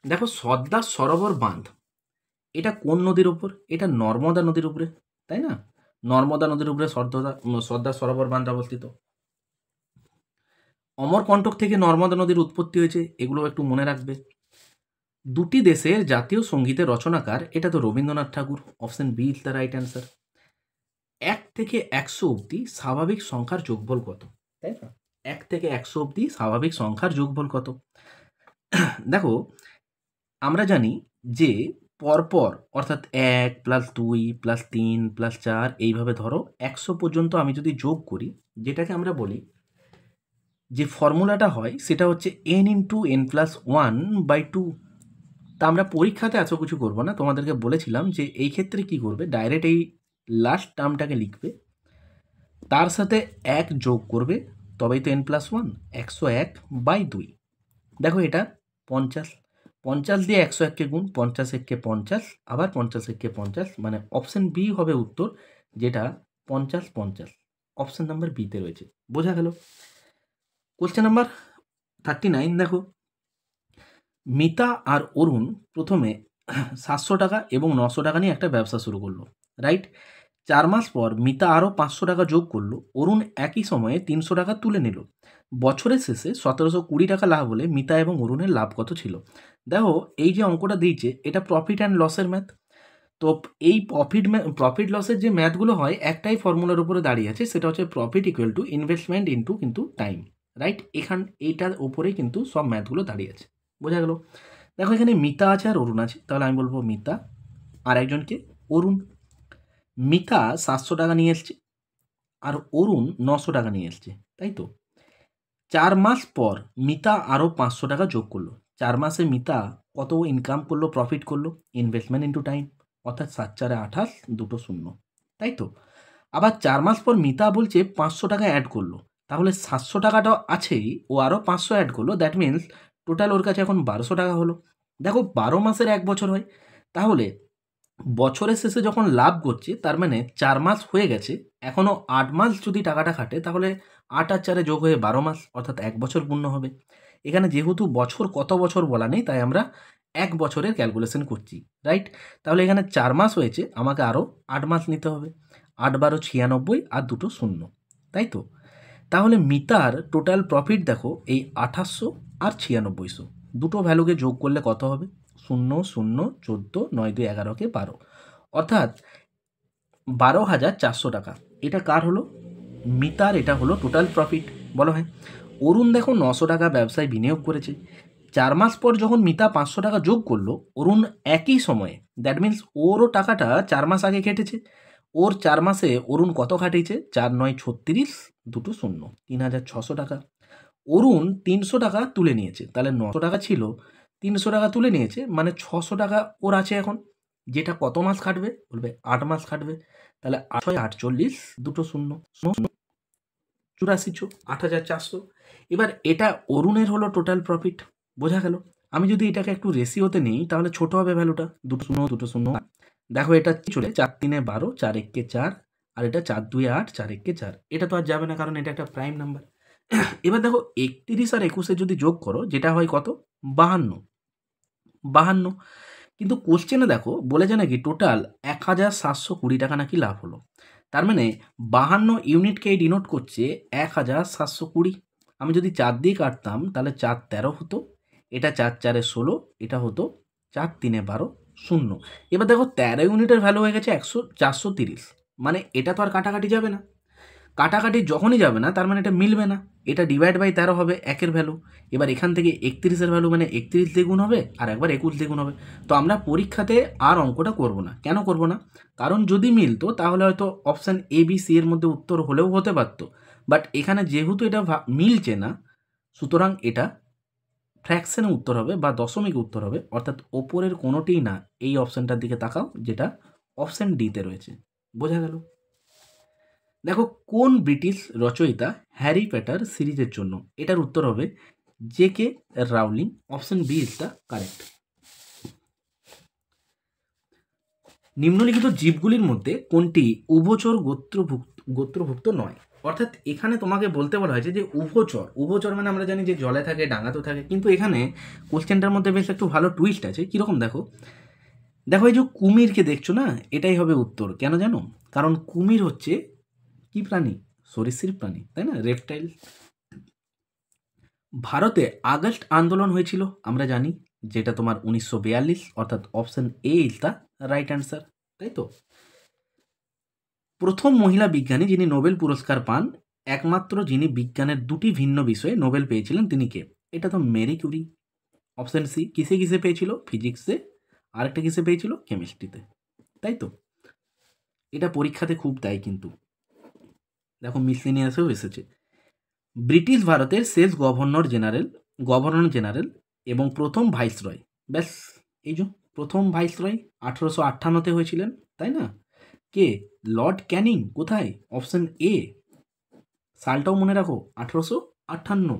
দেখো, সর্দার সরোবর বাঁধ এটা কোন নদীর উপর? এটা নর্মদা নদীর উপরে, তাই না। নর্মদা নদীর উপরে সর্দার সরোবর বাঁধ অবস্থিত। অমরকণ্টক থেকে নর্মদা নদীর উৎপত্তি হয়েছে, এগুলো একটু মনে রাখবে। দুটি দেশের জাতীয় সঙ্গীতের রচনাকার, এটা তো Rabindranath Thakur, option B is the right answer. 1 থেকে 100 অবধি স্বাভাবিক সংখ্যার যোগফল কত? তাই না, 1 থেকে 100 অবধি স্বাভাবিক সংখ্যার যোগফল কত? দেখো, আমরা জানি যে পরপর অর্থাৎ 1 + 2 + 3 + 4 এইভাবে ধরো 100 পর্যন্ত আমি যদি যোগ করি, যেটাকে আমরা বলি যে ফর্মুলাটা হয় সেটা হচ্ছে n × n + 1/2। তা আমরা পরীক্ষাতে এত কিছু করবো না, তোমাদেরকে বলেছিলাম যে এই ক্ষেত্রে কি করবে, ডাইরেক্ট এই লাস্ট টার্মটাকে লিখবে, তার সাথে 1 যোগ করবে, তবেই তো n + 1, 101/2। দেখো, এটা 50, 50 দিয়ে 101কে গুণ, 50 1কে 50, আবার 50 1কে 50, মানে অপশন বি হবে উত্তর, যেটা 50 50 অপশন নাম্বার বিতে রয়েছে। বোঝা গেল? কোশ্চেন নাম্বার 39 দেখো, মিতা আর অরুণ প্রথমে 700 টাকা এবং 900 টাকা নিয়ে একটা ব্যবসা শুরু করলো, রাইট। 4 মাস পর মিতা আরও 500 টাকা যোগ করলো, অরুণ একই সময়ে 300 টাকা তুলে নিল। বছরের শেষে 1720 টাকা লাভ হলে মিতা এবং অরুণের লাভ কত ছিল? দেখো, এই যে অঙ্কটা দিয়েছে এটা প্রফিট অ্যান্ড লসের ম্যাথ। তো এই প্রফিট লসের যে ম্যাথগুলো হয় একটাই ফর্মুলার উপরে দাঁড়িয়ে আছে, সেটা হচ্ছে profit equal to investment into কিন্তু টাইম, রাইট। এইটার উপরেই কিন্তু সব ম্যাথগুলো দাঁড়িয়ে আছে। বোঝা গেল? দেখো, এখানে মিতা আছে আর অরুণ আছে, তাহলে আমি বলবো মিতা, আর একজনকে অরুণ। মিতা 700 টাকা নিয়ে এসছে আর অরুণ 900 টাকা নিয়ে এসছে, তাই তো। 4 মাস পর মিতা আরও 500 টাকা যোগ করলো। 4 মাসে মিতা কত ইনকাম করলো, প্রফিট করলো? ইনভেস্টমেন্ট ইন্টু টাইম, অর্থাৎ 7 × 4 = 28, দুটো শূন্য, তাই তো। আবার 4 মাস পর মিতা বলছে 500 টাকা অ্যাড করলো, তাহলে 700 টাকাটা আছেই, ও আরও 500 অ্যাড করলো, দ্যাট মিনস টোটাল ওর কাছে এখন 1200 টাকা হলো। দেখো, 12 মাসের 1 বছর হয়, তাহলে বছরের শেষে যখন লাভ করছে তার মানে 4 মাস হয়ে গেছে, এখনও 8 মাস যদি টাকাটা খাটে, তাহলে 8 আর 4 যোগ হয়ে 12 মাস, অর্থাৎ 1 বছর পূর্ণ হবে। এখানে যেহেতু বছর কত বছর বলা নেই, তাই আমরা 1 বছরের ক্যালকুলেশন করছি, রাইট? তাহলে এখানে 4 মাস হয়েছে, আমাকে আরও 8 মাস নিতে হবে। 8 12 96 আর দুটো শূন্য, তাই তো? তাহলে মিতার টোটাল প্রফিট দেখো এই 2800 আর 9600, দুটো ভ্যালুকে যোগ করলে কত হবে? 0 0 14 9 2 11কে 12, অর্থাৎ 12,400 টাকা। এটা কার হলো? মিতার। এটা হলো টোটাল প্রফিট, বলো হ্যাঁ। অরুণ দেখো 900 টাকা ব্যবসায় বিনিয়োগ করেছে। 4 মাস পর যখন মিতা 500 টাকা যোগ করলো, অরুণ একই সময়ে, দ্যাট মিন্স ওরও টাকাটা 4 মাস আগে কেটেছে। ওর 4 মাসে অরুণ কত খাটিয়েছে? 4 9 36, দুটো শূন্য, 3,600 টাকা। অরুণ 300 টাকা তুলে নিয়েছে, তাহলে 900 টাকা ছিল, 300 টাকা তুলে নিয়েছে, মানে 600 টাকা ওর আছে এখন, যেটা কত মাস খাটবে? বলবে 8 মাস খাটবে। তাহলে 8 48, দুটো শূন্য, 84, 8,400। এবার এটা অরুণের হলো টোটাল প্রফিট, বোঝা গেল? আমি যদি এটাকে একটু রেশিওতে নিই তাহলে ছোট হবে ভ্যালুটা, দুটো শূন্য দুটো শূন্য। দেখো এটা চলে 4 3 12, 4 1 4, আর এটা 4 2 8, 4 1 4। এটা তো আর যাবে না, কারণ এটা একটা প্রাইম নাম্বার। এবার দেখো 31 আর 21 যদি যোগ করো, যেটা হয় কত? 52। কিন্তু কোশ্চেনে দেখো বলেছে নাকি টোটাল 1,720 টাকা নাকি লাভ হলো। তার মানে 52 ইউনিটকে ডিনোট করছে 1,720। আমি যদি 4 দিয়ে কাটতাম তাহলে 4 13 হতো, এটা 4 4 16, এটা হতো 4 3 12 0। এবার দেখো 13 ইউনিটের ভ্যালু হয়ে গেছে 430, মানে এটা তো আর কাটাকাটি যাবে না। কাটাকাটি যখনই যাবে না, তার মানে এটা মিলবে না। এটা ডিভাইড বাই 13 হবে একের ভ্যালু। এবার এখান থেকে 31-এর ভ্যালু মানে 31 দিয়ে গুণ হবে, আর একবার 21 দিয়ে গুণ হবে। তো আমরা পরীক্ষাতে আর অঙ্কটা করব না। কেন করব না? কারণ যদি মিলতো তাহলে হয়তো অপশান এ বি সি এর মধ্যে উত্তর হলেও হতে পারত। বাট এখানে যেহেতু এটা মিলছে না, সুতরাং এটা ফ্র্যাকশনে উত্তর হবে বা দশমিক উত্তর হবে, অর্থাৎ ওপরের কোনোটিই না। এই অপশানটার দিকে তাকাও, যেটা অপশান ডিতে রয়েছে। বোঝা গেল? দেখো কোন ব্রিটিশ রচয়িতা হ্যারি পটার সিরিজের জন্য? এটার উত্তর হবে J K. Rowling. Option B is the correct. নিম্নলিখিত জীবগুলির মধ্যে কোনটি উভচর গোত্রভুক্ত নয়? অর্থাৎ এখানে তোমাকে বলতে বলা হয়েছে যে উভচর। উভচর মানে আমরা জানি যে জলে থাকে, ডাঙাতেও থাকে, কিন্তু এখানে কোশ্চেনটার মধ্যে বেশ একটু ভালো টুইস্ট আছে। কীরকম দেখো, দেখো এই যে কুমিরকে দেখছো না, এটাই হবে উত্তর। কেন জানো? কারণ কুমির হচ্ছে কি প্রাণী? সরীসৃপ প্রাণী, তাই না? রেপটাইল। ভারতে আগস্ট আন্দোলন হয়েছিল আমরা জানি, যেটা তোমার 1942, অর্থাৎ option A is the right answer, তাই তো? প্রথম মহিলা বিজ্ঞানী যিনি নোবেল পুরস্কার পান, একমাত্র যিনি বিজ্ঞানের দুটি ভিন্ন বিষয়ে নোবেল পেয়েছিলেন, তিনি কে? এটা তো মেরি কিউরি। Option C. কিসে কিসে পেয়েছিল? ফিজিক্সে, আরেকটা কিসে পেয়েছিল? কেমিস্ট্রিতে, তাই তো? এটা পরীক্ষাতে খুব দেয় কিন্তু, দেখো মিসলেনিয়াসেও এসেছে। ব্রিটিশ ভারতের শেষ গভর্নর জেনারেল এবং প্রথম ভাইসরয়, ব্যাস এই যে প্রথম ভাইসরয় 1858-তে হয়েছিলেন, তাই না? কে? লর্ড ক্যানিং। কোথায়? Option A. সালটাও মনে রাখো, 1858।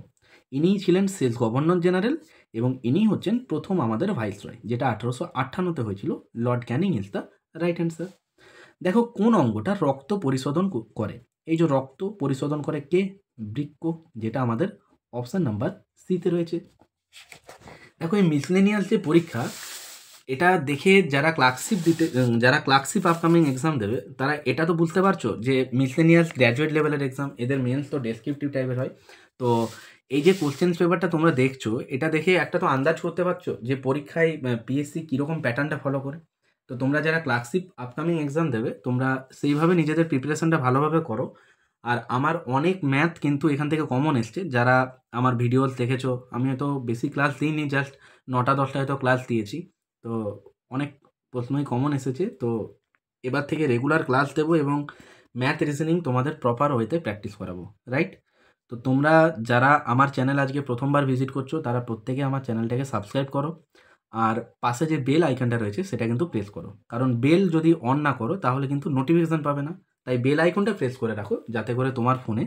ইনিই ছিলেন শেষ গভর্নর জেনারেল এবং ইনিই হচ্ছেন প্রথম আমাদের ভাইসরয়, যেটা 1858-তে হয়েছিল। Lord Canning is the right answer. দেখো কোন অঙ্গটা রক্ত পরিশোধন করে? এই যে রক্ত পরিশোধন করে কে? বৃক্ক, যেটা আমাদের অপশান নাম্বার সিতে রয়েছে। দেখো এই মিসলেনিয়াস যে পরীক্ষা, এটা দেখে যারা ক্লার্কশিপ আপকামিং এক্সাম দেবে, তারা এটা তো বুঝতে পারছো যে মিসলেনিয়াস গ্র্যাজুয়েট লেভেলের এক্সাম, এদের মেন্স তো ডেসক্রিপটিভ টাইপের হয়। তো এই যে কোশ্চেন পেপারটা তোমরা দেখছো, এটা দেখে একটা তো আন্দাজ করতে পারছো যে পরীক্ষায় পিএসসি কীরকম প্যাটার্নটা ফলো করে। তো তোমরা যারা ক্লার্কশিপ আপকামিং এক্সাম দেবে, তোমরা সেইভাবে নিজেদের প্রিপারেশনটা ভালোভাবে করো। আর আমার অনেক ম্যাথ কিন্তু এখান থেকে কমন এসছে। যারা আমার ভিডিওস দেখেছো, আমি হয়তো বেশি ক্লাস দিইনি, জাস্ট 9টা 10টা হয়তো ক্লাস দিয়েছি। তো অনেক প্রশ্নই কমন এসেছে। তো এবার থেকে রেগুলার ক্লাস দেবো এবং ম্যাথ রিজনিং তোমাদের প্রপার ওয়েতে প্র্যাকটিস করাবো, রাইট? তো তোমরা যারা আমার চ্যানেল আজকে প্রথমবার ভিজিট করছো, তারা প্রত্যেকে আমার চ্যানেলটাকে সাবস্ক্রাইব করো। আর পাশে যে বেল আইকনটা রয়েছে সেটা কিন্তু প্রেস করো, কারণ বেল যদি অন না করো তাহলে কিন্তু নোটিফিকেশান পাবে না। তাই বেল আইকনটা প্রেস করে রাখো, যাতে করে তোমার ফোনে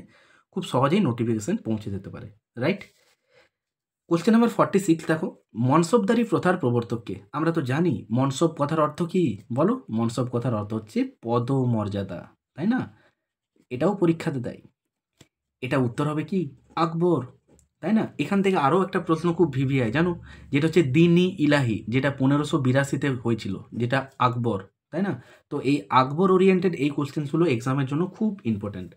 খুব সহজেই নোটিফিকেশান পৌঁছে যেতে পারে, রাইট? কোশ্চেন নাম্বার 46 দেখো, মনসবদারি প্রথার প্রবর্তককে? আমরা তো জানি মনসব কথার অর্থ কি, বলো? মনসব কথার অর্থ হচ্ছে পদমর্যাদা, তাই না? এটাও পরীক্ষাতে দেয়। এটা উত্তর হবে কি? আকবর। তাই না? এখান থেকে আরও একটা প্রশ্ন খুব ভিভিআই জানো, যেটা হচ্ছে দিন-ই ইলাহি, যেটা 1582-তে হয়েছিল, যেটা আকবর, তাই না? তো এই আকবর ওরিয়েন্টেড এই কোশ্চেন্সগুলো এক্সামের জন্য খুব ইম্পর্ট্যান্ট।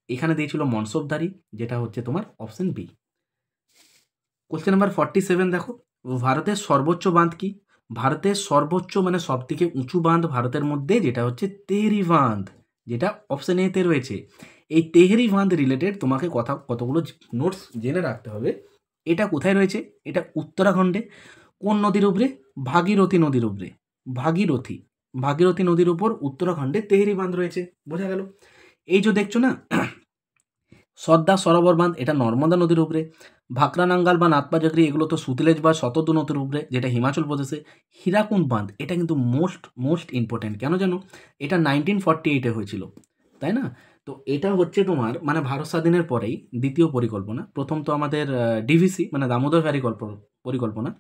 এখানে দিয়েছিল মনসবদারি, যেটা হচ্ছে তোমার অপশন বি। কোশ্চেন নাম্বার 47 দেখো, ভারতের সর্বোচ্চ বাঁধ কি? ভারতের সর্বোচ্চ মানে সব থেকে উঁচু বাঁধ ভারতের মধ্যে, যেটা হচ্ছে তেহরি বাঁধ, যেটা অপশন এতে রয়েছে। এই তেহরি বাঁধ রিলেটেড তোমাকে কতগুলো নোটস জেনে রাখতে হবে। এটা কোথায় রয়েছে? এটা উত্তরাখণ্ডে। কোন নদীর উপরে? ভাগীরথী নদীর উপরে। ভাগীরথী ভাগীরথী নদীর উপর উত্তরাখণ্ডে তেহরি বাঁধ রয়েছে। বোঝা গেল? এই যে দেখছো না সর্দার সরোবর বাঁধ, এটা নর্মদা নদীর উপরে। ভাকরা নাঙ্গাল বা নাথপা জাগরি, এগুলো তো সুতলেজ বা শতদ্রু নদীর উপরে, যেটা হিমাচল প্রদেশে। হীরাকুন্ড বাঁধ, এটা কিন্তু মোস্ট ইম্পর্ট্যান্ট, কেন জানো? এটা 1948-এ হয়েছিল, তাই না? তো এটা হচ্ছে তোমার মানে ভারত স্বাধীনের পরেই দ্বিতীয় পরিকল্পনা। প্রথম তো আমাদের ডিভিসি মানে দামোদর ভ্যালি পরিকল্পনা।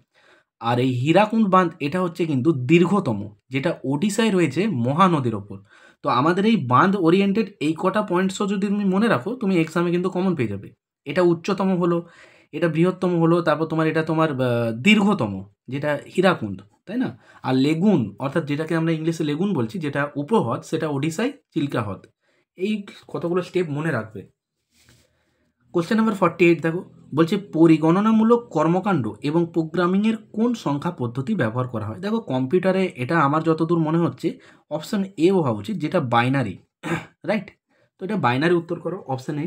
আর এই হীরাকুন্ড বাঁধ এটা হচ্ছে কিন্তু দীর্ঘতম, যেটা ওডিশায় রয়েছে মহানদীর ওপর। তো আমাদের এই বাঁধ ওরিয়েন্টেড এই কটা পয়েন্টসও যদি তুমি মনে রাখো, তুমি এক্সামে কিন্তু কমন পেয়ে যাবে। এটা উচ্চতম হলো, এটা বৃহত্তম হলো, তারপর তোমার এটা তোমার দীর্ঘতম, যেটা হীরাকুন্ড, তাই না? আর লেগুন, অর্থাৎ যেটাকে আমরা ইংলিশে লেগুন বলছি, যেটা উপহ্রদ, সেটা ওডিশায় চিল্কা হ্রদ। এই কতগুলো স্টেপ মনে রাখবে। কোশ্চেন নাম্বার 48 দেখো, বলছে পরিগণনামূলক কর্মকাণ্ড এবং প্রোগ্রামিংয়ের কোন সংখ্যা পদ্ধতি ব্যবহার করা হয়? দেখো কম্পিউটারে এটা আমার যতদূর মনে হচ্ছে অপশন এ হওয়া উচিত, যেটা বাইনারি, রাইট? তো এটা বাইনারি উত্তর করো, অপশন এ।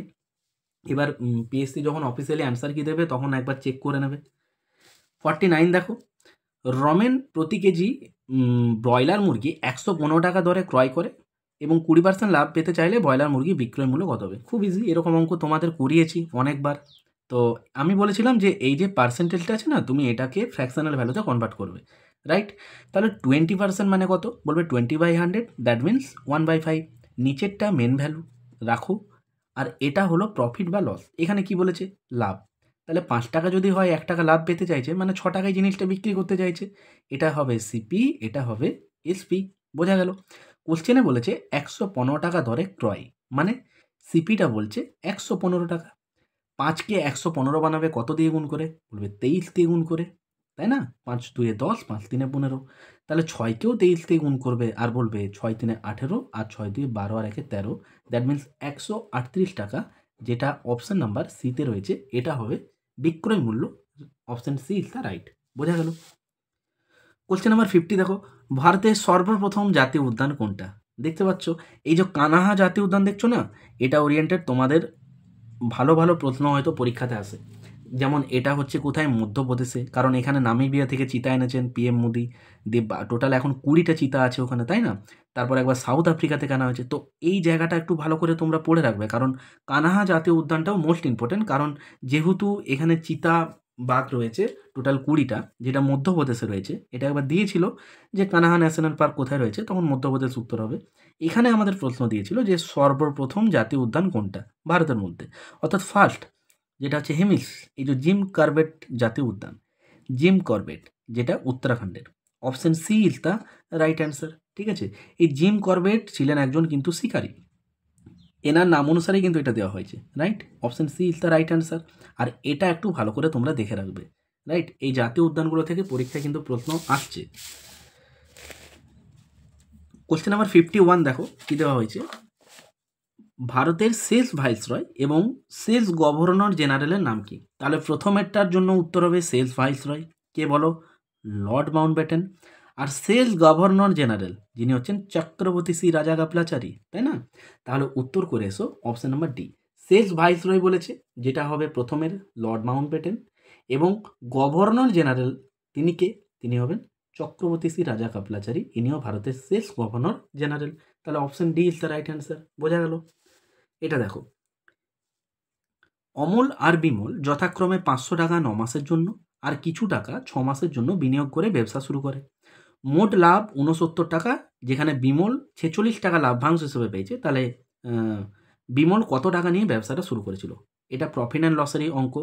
এবার পিএসসি যখন অফিসিয়ালি অ্যান্সার কি দেবে তখন একবার চেক করে নেবে। 49 দেখো, রমেন প্রতি কেজি ব্রয়লার মুরগি 115 টাকা দরে ক্রয় করে এবং 20% লাভ পেতে চাইলে ব্রয়লার মুরগি বিক্রয় মূল্য কত হবে? খুব ইজি, এরকম অঙ্ক তোমাদের করিয়েছি অনেকবার। তো আমি বলেছিলাম যে এই যে পার্সেন্টেজটা আছে না, তুমি এটাকে ফ্র্যাকশনাল ভ্যালুতে কনভার্ট করবে, রাইট? তাহলে 20% মানে কত? বলবে 20/100, দ্যাট মিনস 1/5। নিচেরটা মেন ভ্যালু রাখো, আর এটা হলো প্রফিট বা লস। এখানে কি বলেছে? লাভ। তাহলে 5 টাকা যদি হয়, 1 টাকা লাভ পেতে চাইছে, মানে 6 টাকায় জিনিসটা বিক্রি করতে চাইছে। এটা হবে সিপি, এটা হবে এসপি। বোঝা গেল? কোশ্চেনে বলেছে 115 টাকা দরে ক্রয়, মানে সিপিটা বলছে 115 টাকা। 5কে 115 বানাবে কত দিয়ে গুণ করে? বলবে 23 দিয়ে গুণ করে, তাই না? 5 2 10, 5 3 15। তাহলে 6কেও 23 দিয়ে গুণ করবে আর বলবে 6 3 18, আর 6 2 12, আর 1 13। দ্যাট মিনস 138 টাকা, যেটা অপশন নাম্বার সিতে রয়েছে, এটা হবে বিক্রয় মূল্য। Option C is the right. বোঝা গেল? কোশ্চেন নাম্বার 50 দেখো, ভারতের সর্বপ্রথম জাতীয় উদ্যান কোনটা? দেখতে পাচ্ছ এই যে কানাহা জাতীয় উদ্যান দেখছো না, এটা ওরিয়েন্টেড তোমাদের ভালো ভালো প্রশ্ন হয়তো পরীক্ষাতে আসে। যেমন এটা হচ্ছে কোথায়? মধ্যপ্রদেশে, কারণ এখানে নামিবিয়া থেকে চিতা এনেছেন পিএম মোদি। টোটাল এখন 20টা চিতা আছে ওখানে, তাই না? তারপর একবার সাউথ আফ্রিকা থেকে আনা হয়েছে। তো এই জায়গাটা একটু ভালো করে তোমরা পড়ে রাখবে, কারণ কানাহা জাতীয় উদ্যানটাও মোস্ট ইম্পর্টেন্ট, কারণ যেহেতু এখানে চিতা বাঘ রয়েছে টোটাল 20টা, যেটা মধ্যপ্রদেশে রয়েছে। এটা একবার দিয়েছিল যে কানাহা ন্যাশনাল পার্ক কোথায় রয়েছে, তখন মধ্যপ্রদেশ উত্তর হবে। এখানে আমাদের প্রশ্ন দিয়েছিল যে সর্বপ্রথম জাতীয় উদ্যান কোনটা ভারতের মধ্যে, অর্থাৎ ফার্স্ট, যেটা হচ্ছে হেমিস, এই যে জিম কর্বেট জাতীয় উদ্যান, জিম কর্বেট, যেটা উত্তরাখণ্ডের। Option C is the right answer. ঠিক আছে? এই জিম কর্বেট ছিলেন একজন কিন্তু শিকারী, এনার নাম অনুসারেই কিন্তু এটা দেওয়া হয়েছে, right? Option C is the right answer. আর এটা একটু ভালো করে তোমরা দেখে রাখবে, রাইট? এই জাতীয় উদ্যানগুলো থেকে পরীক্ষায় কিন্তু প্রশ্ন আসছে। কোশ্চেন নাম্বার 51 দেখো কি দেওয়া হয়েছে, ভারতের শেষ ভাইসরয় এবং শেষ গভর্নর জেনারেলের নাম কি? তাহলে প্রথমেরটার জন্য উত্তর হবে শেষ ভাইসরয়, কে বলো? Lord Mountbatten. আর শেষ গভর্নর জেনারেল যিনি হচ্ছেন চক্রবর্তী শ্রী রাজাগাপলাচারী, তাই না? তাহলে উত্তর করে এসো অপশন নাম্বার ডি। শেষ ভাইসরয় বলেছে, যেটা হবে প্রথমের লর্ড মাউন্টব্যাটেন, এবং গভর্নর জেনারেল তিনি কে? তিনি হবেন চক্রবর্তী শ্রী রাজাগাপলাচারী, ইনিও ভারতের শেষ গভর্নর জেনারেল। তাহলে option D is the right answer. বোঝা গেল? এটা দেখো, অমল আর বিমল যথাক্রমে 500 টাকা 9 মাসের জন্য আর কিছু টাকা 6 মাসের জন্য বিনিয়োগ করে ব্যবসা শুরু করে। মোট লাভ 69 টাকা, যেখানে বিমল 46 টাকা লাভ্যাংশ হিসেবে পেয়েছে। তাহলে বিমল কত টাকা নিয়ে ব্যবসাটা শুরু করেছিল? এটা প্রফিট অ্যান্ড লসেরই অঙ্ক।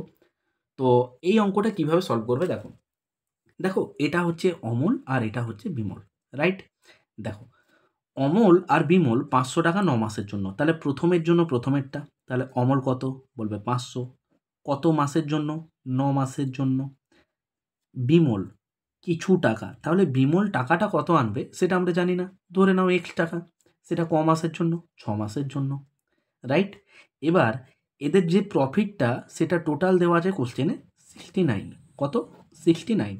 তো এই অঙ্কটা কিভাবে সলভ করবে দেখো, দেখো এটা হচ্ছে অমল আর এটা হচ্ছে বিমল, রাইট? দেখো অমল আর বিমল 500 টাকা 9 মাসের জন্য, তাহলে প্রথমের জন্য প্রথমেরটা, তাহলে অমল কত? বলবে 500, কত মাসের জন্য? 9 মাসের জন্য। বিমল কিছু টাকা, তাহলে বিমল টাকাটা কত আনবে সেটা আমরা জানি না, ধরে নাও এক্স টাকা, সেটা ক মাসের জন্য? 6 মাসের জন্য, রাইট? এবার এদের যে প্রফিটটা সেটা টোটাল দেওয়া আছে কোশ্চেনে 69। কত? 69,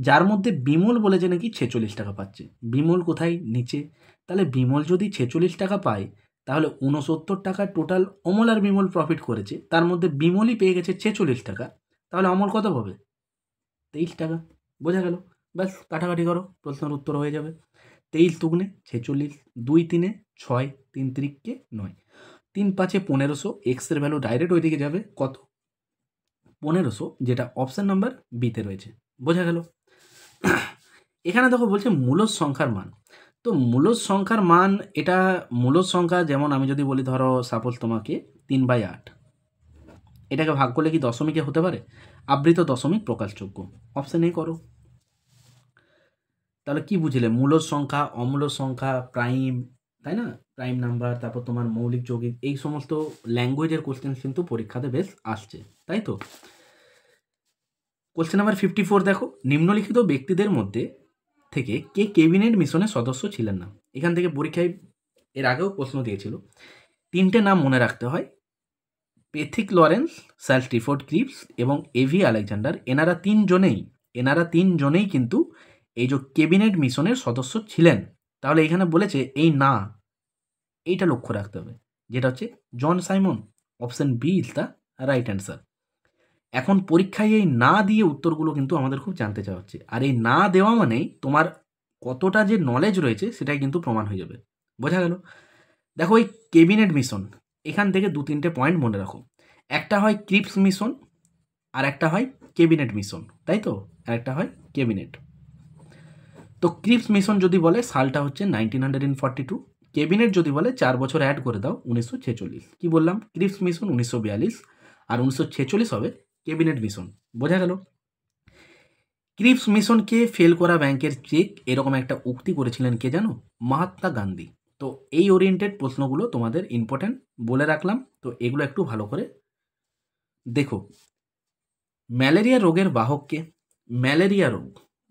যার মধ্যে বিমল বলেছে নাকি 46 টাকা পাচ্ছে। বিমল কোথায়? নিচে। তাহলে বিমল যদি 46 টাকা পায়, তাহলে 69 টাকা টোটাল অমল আর বিমল প্রফিট করেছে, তার মধ্যে বিমলই পেয়ে গেছে 46 টাকা, তাহলে অমল কত পাবে? 23 টাকা। বোঝা গেল? ব্যাস, কাটাকাটি করো, প্রশ্নের উত্তর হয়ে যাবে। 23 দুগুণে 46, 2 3-এ 6, 3 3-কে 9, 3 5-এ 1500, এক্সের ভ্যালু ডাইরেক্ট ওইদিকে যাবে, কত? 1500, যেটা অপশান নাম্বার বিতে রয়েছে। বোঝা গেল? এখানে দেখো বলছে মূলদ সংখ্যার মান। তো মূলদ সংখ্যার মান, এটা মূলদ সংখ্যা, যেমন আমি যদি বলি ধরো সাপোজ তোমাকে 3/8, এটাকে ভাগ করলে কি দশমিকে হতে পারে? আবৃত দশমিক প্রকাশযোগ্য, অপশান এ করো। তাহলে কি বুঝলে? মূলদ সংখ্যা, অমূলদ সংখ্যা, প্রাইম, তাই না? প্রাইম নাম্বার, তারপর তোমার মৌলিক যৌগিক, এই সমস্ত ল্যাঙ্গুয়েজের কোশ্চেন কিন্তু পরীক্ষাতে বেশ আসছে, তাই তো? কোশ্চেন নাম্বার 54 দেখো, নিম্নলিখিত ব্যক্তিদের মধ্যে থেকে কে ক্যাবিনেট মিশনের সদস্য ছিলেন না? এখান থেকে পরীক্ষায় এর আগেও প্রশ্ন দিয়েছিল। 3টে নাম মনে রাখতে হয়, পেথিক লরেন্স, স্যার স্টিফোর্ড ক্রিপস এবং এভি আলেকজান্ডার। এনারা তিনজনেই কিন্তু এই যে ক্যাবিনেট মিশনের সদস্য ছিলেন। তাহলে এখানে বলেছে এই না, এইটা লক্ষ্য রাখতে হবে, যেটা হচ্ছে John Simon. Option B is the right answer. এখন পরীক্ষায় এই না দিয়ে উত্তরগুলো কিন্তু আমাদের খুব জানতে চাওয়া হচ্ছে, আর এই না দেওয়া মানেই তোমার কতটা যে নলেজ রয়েছে সেটাই কিন্তু প্রমাণ হয়ে যাবে। বোঝা গেল? দেখো এই ক্যাবিনেট মিশন, এখান থেকে 2-3টে পয়েন্ট মনে রাখো। একটা হয় ক্রিপস মিশন, আর একটা হয় ক্যাবিনেট মিশন, তাই তো? আর একটা হয় ক্যাবিনেট। তো ক্রিপস মিশন যদি বলে সালটা হচ্ছে 1942, ক্যাবিনেট যদি বলে 4 বছর অ্যাড করে দাও 1946। কি বললাম? ক্রিপস মিশন 1942, আর 1946 হবে ক্যাবিনেট মিশন। বোঝা গেল? ক্রিপস মিশনকে ফেল করা ব্যাংকের চেক, এরকম একটা উক্তি করেছিলেন কে জানো? মহাত্মা গান্ধী। তো এই ওরিয়েন্টেড প্রশ্নগুলো তোমাদের ইম্পর্ট্যান্ট বলে রাখলাম, তো এগুলো একটু ভালো করে দেখো। ম্যালেরিয়া রোগের বাহককে? ম্যালেরিয়া রোগ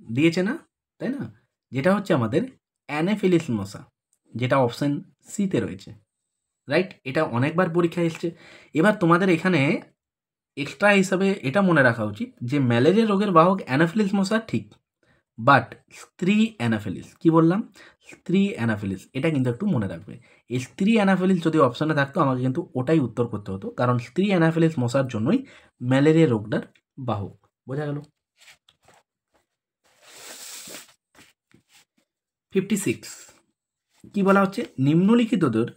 দিয়েছে না, তাই না? যেটা হচ্ছে আমাদের অ্যানাফিলিস মশা, যেটা অপশন সিতে রয়েছে, রাইট? এটা অনেকবার পরীক্ষায় এসছে। এবার তোমাদের এখানে এক্সট্রা হিসাবে এটা মনে রাখা উচিত যে ম্যালেরিয়া রোগের বাহক অ্যানাফিলিস মশা ঠিক, বাট স্ত্রী অ্যানাফিলিস, কি বললাম? স্ত্রী অ্যানাফিলিস, এটা কিন্তু একটু মনে রাখবে। এই স্ত্রী অ্যানাফিলিস যদি অপশানে থাকতো আমাকে কিন্তু ওটাই উত্তর করতে হতো, কারণ স্ত্রী অ্যানাফিলিস মশার জন্যই ম্যালেরিয়া রোগটার বাহক। বোঝা গেল? 56 কি বলা হচ্ছে? নিম্নলিখিতদের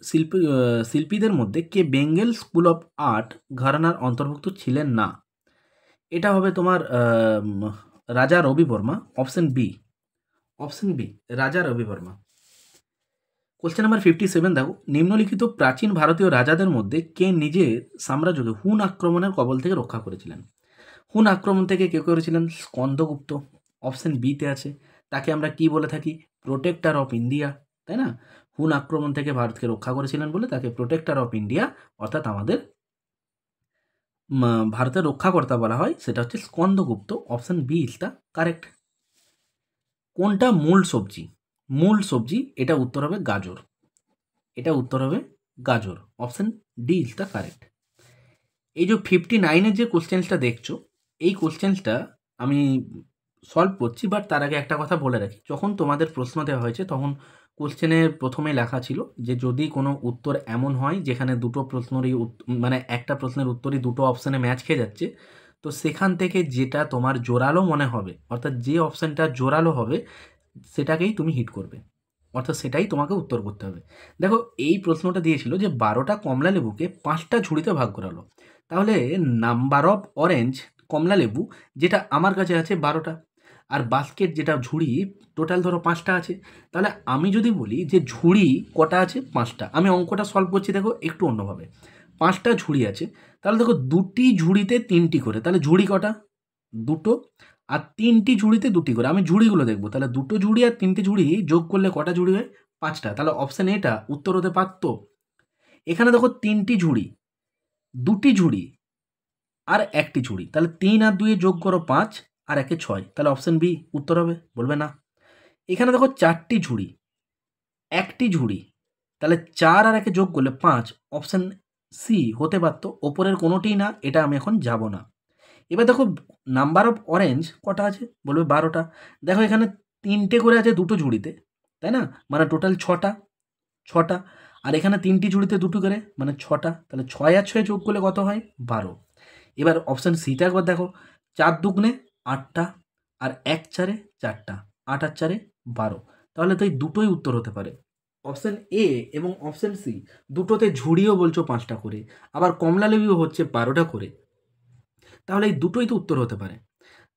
শিল্পীদের মধ্যে কে বেঙ্গল স্কুল অফ আর্ট ঘরানার অন্তর্ভুক্ত ছিলেন না? এটা হবে তোমার Raja Ravi Varma. Option B, option B, Raja Ravi Varma. Question number 57 দেখো, নিম্নলিখিত প্রাচীন ভারতীয় রাজাদের মধ্যে কে নিজের সাম্রাজ্যকে হুন আক্রমণের কবল থেকে রক্ষা করেছিলেন? হুন আক্রমণ থেকে কে করেছিলেন? স্কন্দগুপ্ত। অপশন বিতে আছে। তাকে আমরা কি বলে থাকি? প্রোটেক্টর অফ ইন্ডিয়া, তাই না? হুন আক্রমণ থেকে ভারতকে রক্ষা করেছিলেন বলে তাকে প্রোটেক্টর অফ ইন্ডিয়া, অর্থাৎ আমাদের ভারতের রক্ষাকর্তা বলা হয়, সেটা হচ্ছে Skandagupta. Option B is the correct. কোনটা মূল সবজি? মূল সবজি, এটা উত্তর হবে গাজর। এটা উত্তর হবে গাজর। Option D is the correct. এই যে 59-এর যে কোশ্চেন্সটা দেখছো, এই কোশ্চেন্সটা আমি সলভ করছি, বাট তার আগে একটা কথা বলে রাখি। যখন তোমাদের প্রশ্ন দেওয়া হয়েছে তখন কোশ্চেনের প্রথমে লেখা ছিল যে যদি কোনো উত্তর এমন হয় যেখানে দুটো প্রশ্নেরই মানে একটা প্রশ্নের উত্তরই দুটো অপশানে ম্যাচ খেয়ে যাচ্ছে, তো সেখান থেকে যেটা তোমার জোরালো মনে হবে, অর্থাৎ যে অপশানটা জোরালো হবে সেটাকেই তুমি হিট করবে, অর্থাৎ সেটাই তোমাকে উত্তর করতে হবে। দেখো এই প্রশ্নটা দিয়েছিল যে 12টা কমলা লেবুকে 5টা ঝুড়িতে ভাগ করালো, তাহলে নাম্বার অফ অরেঞ্জ কমলা লেবু যেটা আমার কাছে আছে 12টা, আর বাস্কেট যেটা ঝুড়ি টোটাল ধরো 5টা আছে, তাহলে আমি যদি বলি যে ঝুড়ি কটা আছে? 5টা। আমি অঙ্কটা সলভ করছি দেখো একটু অন্যভাবে। 5টা ঝুড়ি আছে, তাহলে দেখো দুটি ঝুড়িতে 3টি করে, তাহলে ঝুড়ি কটা? দুটো। আর 3টি ঝুড়িতে 2টি করে। আমি ঝুড়িগুলো দেখবো, তাহলে দুটো ঝুড়ি আর 3টে ঝুড়ি যোগ করলে কটা ঝুড়ি হয়? 5টা। তাহলে অপশান এটা উত্তর হতে পারত। এখানে দেখো 3টি ঝুড়ি, 2টি ঝুড়ি আর একটি ঝুড়ি, তাহলে 3 আর 2 যোগ করো 5 আর 1 6, তাহলে অপশন বি উত্তর হবে। বলবে না। এখানে দেখো 4টি ঝুড়ি, একটি ঝুড়ি, তাহলে 4 আর 1 যোগ করলে 5, অপশন সি হতে পারত। ওপরের কোনোটিই না, এটা আমি এখন যাব না। এবার দেখো নাম্বার অফ অরেঞ্জ কটা আছে, বলবে 12টা। দেখো এখানে 3টে করে আছে দুটো ঝুড়িতে, তাই না, মানে টোটাল 6টা। আর এখানে 3টি ঝুড়িতে 2টো করে, মানে 6টা। তাহলে 6 আর 6 যোগ করলে কত হয়, 12। এবার অপশান সিটা একবার দেখো, 4 দুগুণে 8টা আর 1 4-এ 4টা, 8 আর 4-এ 12। তাহলে তো এই দুটোই উত্তর হতে পারে। অপশান এ এবং অপশান সি দুটোতে ঝুড়িও বলছো 5টা করে, আবার কমলালেবুও হচ্ছে 12টা করে, তাহলে এই দুটোই তো উত্তর হতে পারে।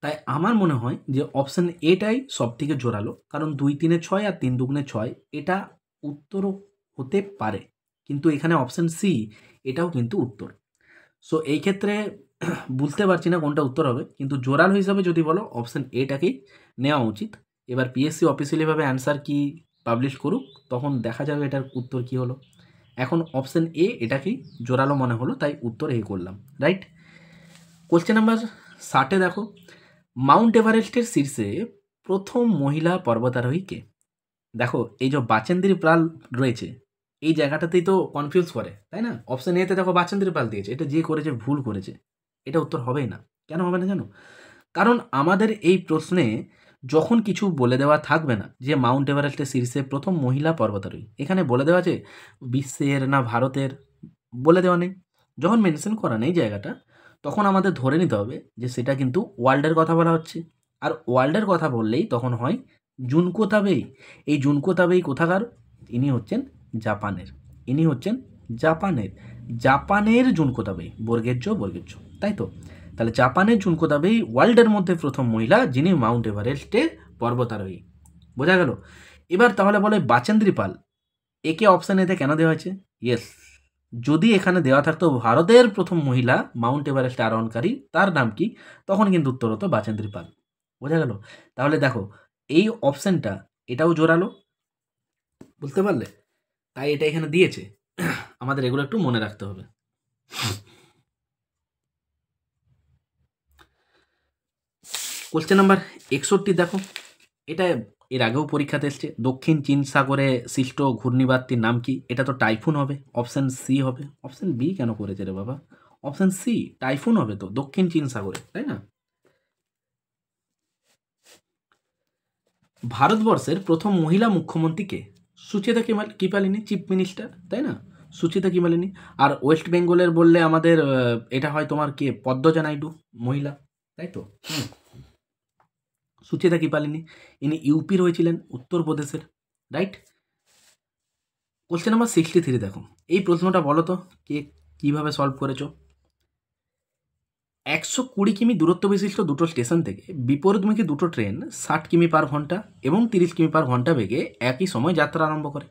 তাই আমার মনে হয় যে অপশান এটাই সব থেকে জোরালো, কারণ 2 3-এ 6 আর 3 2-গুণে 6, এটা উত্তরও হতে পারে। কিন্তু এখানে অপশান সি এটাও কিন্তু উত্তর। সো এই ক্ষেত্রে বুঝতে পারছি না কোনটা উত্তর হবে, কিন্তু জোরালো হিসাবে যদি বলো অপশান এটাকেই নেওয়া উচিত। এবার পিএসসি অফিসিয়ালিভাবে অ্যান্সার কি পাবলিশ করুক, তখন দেখা যাবে এটার উত্তর কি হলো। এখন অপশান এ এটাকেই জোরালো মনে হলো, তাই উত্তর এ করলাম। রাইট। কোশ্চেন নাম্বার 60-এ দেখো, মাউন্ট এভারেস্টের শীর্ষে প্রথম মহিলা পর্বতারোহী কে? দেখো এই যে বাচেন্দ্রী পাল রয়েছে, এই জায়গাটাতেই তো কনফিউজ করে, তাই না। অপশন এতে দেখো বাচেন্দ্রী পাল দিয়েছে, এটা যে করেছে ভুল করেছে, এটা উত্তর হবেই না। কেন হবে না জানো? কারণ আমাদের এই প্রশ্নে যখন কিছু বলে দেওয়া থাকবে না যে মাউন্ট এভারেস্টের শীর্ষে প্রথম মহিলা পর্বতারোহী, এখানে বলে দেওয়া আছে বিশ্বের না ভারতের, বলে দেওয়া নেই। যখন মেনশন করা নেই জায়গাটা, তখন আমাদের ধরে নিতে হবে যে সেটা কিন্তু ওয়ার্ল্ডের কথা বলা হচ্ছে। আর ওয়ার্ল্ডের কথা বললেই তখন হয় জুনকো তাবেই। এই জুনকো তাবেই কোথাকার? ইনি হচ্ছেন জাপানের। জাপানের জুনকো তাবেই, বর্গের জো, তাই তো। তাহলে জাপানের জুনকো তাবেই ওয়ার্ল্ডের মধ্যে প্রথম মহিলা যিনি মাউন্ট এভারেস্টে পর্বতারোহী। বোঝা গেল? এবার তাহলে বলে বাচেন্দ্রী পাল, একে অপশান এতে কেন দেওয়া হয়েছে? ইয়েস, যদি এখানে দেওয়া থাকতো ভারতের প্রথম মহিলা মাউন্ট এভারেস্ট আরোহণকারী, তার নাম কি, তখন কিন্তু উত্তর হতো বাচেন্দ্রী পাল। বোঝা গেল? তাহলে দেখো এই অপশানটা এটাও জোরালো, বুঝতে পারলে? তাই এটা এখানে দিয়েছে, আমাদের এগুলো একটু মনে রাখতে হবে। কোশ্চেন নাম্বার 61 দেখো, এটা এর আগেও পরীক্ষাতে এসছে। দক্ষিণ চীন সাগরে সৃষ্ট ঘূর্ণিবাদটির নাম কি? এটা তো টাইফুন হবে, অপশান সি হবে। অপশান বি কেন করেছে রে বাবা? অপশান সি টাইফুন হবে তো, দক্ষিণ চীন সাগরে, তাই না। ভারতবর্ষের প্রথম মহিলা মুখ্যমন্ত্রী কে? সুচেতা কৃপালিনী, চিফ মিনিস্টার, তাই না, সুচেতা কৃপালিনী। আর ওয়েস্ট বেঙ্গলের বললে আমাদের এটা হয় তোমার কে, পদ্মজা নাইডু, মহিলা, তাই তো। সুচেতা কৃপালিনী, ইনি ইউপির হয়েছিলেন, উত্তরপ্রদেশের। রাইট। কোশ্চেন নাম্বার 63 দেখো, এই প্রশ্নটা বলো তো কে কীভাবে সলভ করেছো। 120 কিমি দূরত্ব বিশিষ্ট দুটো স্টেশন থেকে বিপরীতমুখী দুটো ট্রেন 60 কিমি পার ঘন্টা এবং 30 কিমি পার ঘন্টা বেগে একই সময় যাত্রা আরম্ভ করে।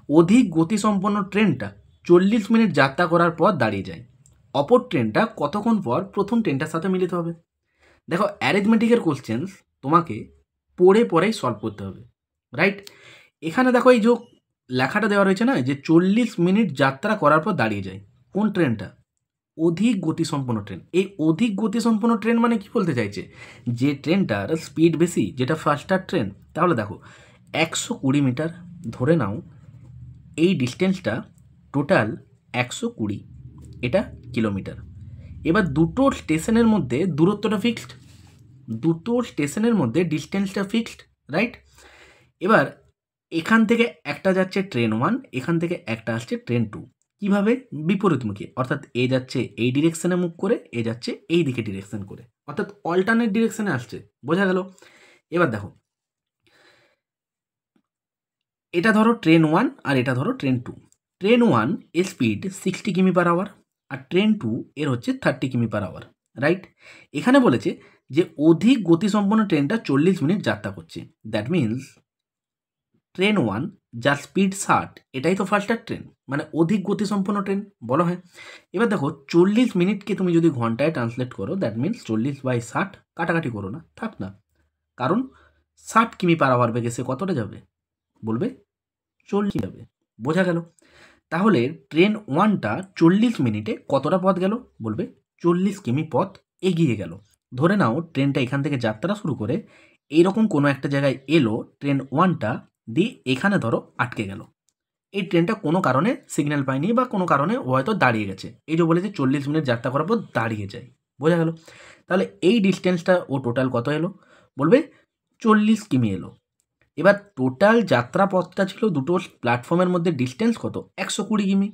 অধিক গতিসম্পন্ন ট্রেনটা 40 মিনিট যাত্রা করার পর দাঁড়িয়ে যায়। অপর ট্রেনটা কতক্ষণ পর প্রথম ট্রেনটার সাথে মিলিত হবে? দেখো অ্যারিথমেটিকের কোশ্চেন্স তোমাকে পড়েই সলভ করতে হবে। রাইট। এখানে দেখো এই যে লেখাটা দেওয়া রয়েছে না, যে 40 মিনিট যাত্রা করার পর দাঁড়িয়ে যায়, কোন ট্রেনটা? অধিক গতিসম্পন্ন ট্রেন। এই অধিক গতিসম্পন্ন ট্রেন মানে কি বলতে চাইছে? যে ট্রেনটার স্পিড বেশি, যেটা ফাস্টার ট্রেন। তাহলে দেখো 120 মিটার ধরে নাও, এই ডিস্টেন্সটা টোটাল 120, এটা কিলোমিটার। এবার দুটো স্টেশনের মধ্যে দূরত্বটা ফিক্সড, দুটো স্টেশনের মধ্যে ডিস্টেন্সটা ফিক্সড। রাইট। এবার এখান থেকে একটা যাচ্ছে ট্রেন 1, এখান থেকে একটা আসছে ট্রেন 2। কিভাবে? বিপরীতমুখী, অর্থাৎ এ যাচ্ছে এই ডিরেকশনে মুখ করে, এ যাচ্ছে এই দিকে ডিরেকশন করে, অর্থাৎ অল্টারনেট ডিরেকশনে আসছে। বোঝা গেল? এবার দেখো এটা ধরো ট্রেন 1 আর এটা ধরো ট্রেন 2। ট্রেন 1 এর স্পিড 60 কিমি পার আওয়ার আর ট্রেন 2 এর হচ্ছে 30 কিমি পার আওয়ার। রাইট। এখানে বলেছে যে অধিক গতিসম্পন্ন ট্রেনটা 40 মিনিট যাত্রা করছে। দ্যাট মিনস ট্রেন 1 যার স্পিড 60, এটাই তো ফাস্টার ট্রেন, মানে অধিক গতিসম্পন্ন ট্রেন বলা হয়। এবার দেখো 40 মিনিটকে তুমি যদি ঘন্টায় ট্রান্সলেট করো, দ্যাট মিনস 40/60, কাটাকাটি করো না, থাক না, কারণ 60 কিমি পার আওয়ার বেগে সে কতটা যাবে? বলবে 40 যাবে। বোঝা গেল? তাহলে ট্রেন 1টা 40 মিনিটে কতটা পথ গেল? বলবে 40 কিমি পথ এগিয়ে গেল। ধরে নাও ট্রেনটা এখান থেকে যাত্রা শুরু করে এইরকম কোনো একটা জায়গায় এলো, ট্রেন 1টা দিয়ে এখানে ধরো আটকে গেল। এই ট্রেনটা কোনো কারণে সিগন্যাল পায়নি বা কোনো কারণে ও হয়তো দাঁড়িয়ে গেছে। এই যে বলেছে 40 মিনিট যাত্রা করার পর দাঁড়িয়ে যায়, বোঝা গেল? তাহলে এই ডিস্টেন্সটা ও টোটাল কত এলো? বলবে 40 কিমি এলো। এবার টোটাল যাত্রা পথটা ছিল দুটো প্ল্যাটফর্মের মধ্যে ডিস্টেন্স কত? 120 কিমি।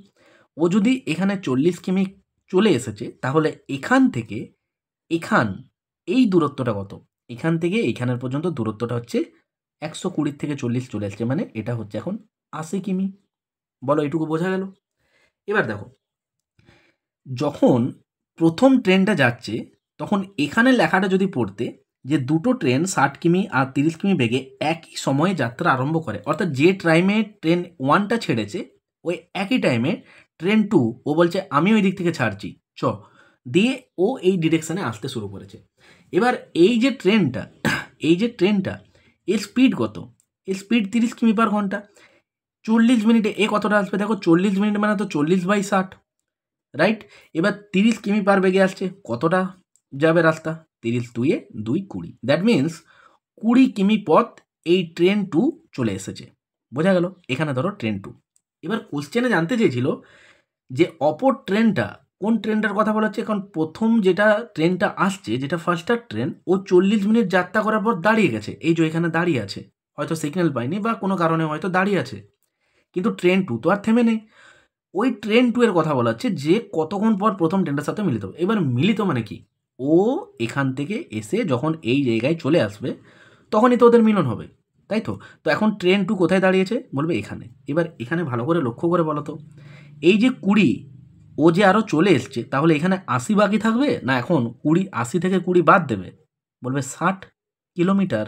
ও যদি এখানে 40 কিমি চলে এসেছে, তাহলে এখান থেকে এখান এই দূরত্বটা কত? এখান থেকে এখানের পর্যন্ত দূরত্বটা হচ্ছে 120 থেকে 40 চলে আসছে, মানে এটা হচ্ছে এখন 80 কিমি। বলো এটুকু বোঝা গেল? এবার দেখো, যখন প্রথম ট্রেনটা যাচ্ছে তখন এখানে লেখাটা যদি পড়তে যে দুটো ট্রেন 60 কিমি আর 30 কিমি বেগে একই সময়ে যাত্রা আরম্ভ করে, অর্থাৎ যে টাইমে ট্রেন 1টা ছেড়েছে ওই একই টাইমে ট্রেন 2 ও বলছে আমি ওই দিক থেকে ছাড়ছি চ, দিয়ে ও এই ডিরেকশানে আসতে শুরু করেছে। এবার এই যে ট্রেনটা এর স্পিড কত? এর স্পিড 30 কিমি পার ঘন্টা। 40 মিনিটে এ কতটা আসবে দেখো, 40 মিনিট মানে তো 40/60, রাইট? এবার 30 কিমি পার বেগে আসছে, কতটা যাবে রাস্তা? 30 2 2 20, দ্যাট মিন্স 20 কিমি পথ এই ট্রেন 2 চলে এসেছে। বোঝা গেল? এখানে ধরো ট্রেন 2। এবার কোশ্চেনে জানতে চেয়েছিল যে অপর ট্রেনটা, কোন ট্রেনটার কথা বলা হচ্ছে? কারণ প্রথম যেটা ট্রেনটা আসছে, যেটা ফার্স্টার ট্রেন, ও 40 মিনিট যাত্রা করার পর দাঁড়িয়ে গেছে। এই যে এখানে দাঁড়িয়ে আছে, হয়তো সিগন্যাল পায়নি বা কোনো কারণে হয়তো দাঁড়িয়ে আছে। কিন্তু ট্রেন 2 তো আর থেমে নেই। ওই ট্রেন 2 এর কথা বলা হচ্ছে যে কতক্ষণ পর প্রথম ট্রেনটার সাথে মিলিত হবে। এবার মিলিত মানে কি? ও এখান থেকে এসে যখন এই জায়গায় চলে আসবে তখনই তো ওদের মিলন হবে, তাই তো? তো এখন ট্রেন 2 কোথায় দাঁড়িয়েছে? বলবে এখানে। এবার এখানে ভালো করে লক্ষ্য করে বলো তো, এই যে 20 ও যে আরও চলে এসছে, তাহলে এখানে 80 বাকি থাকবে, না এখন 80 থেকে 20 বাদ দেবে? বলবে 60 কিলোমিটার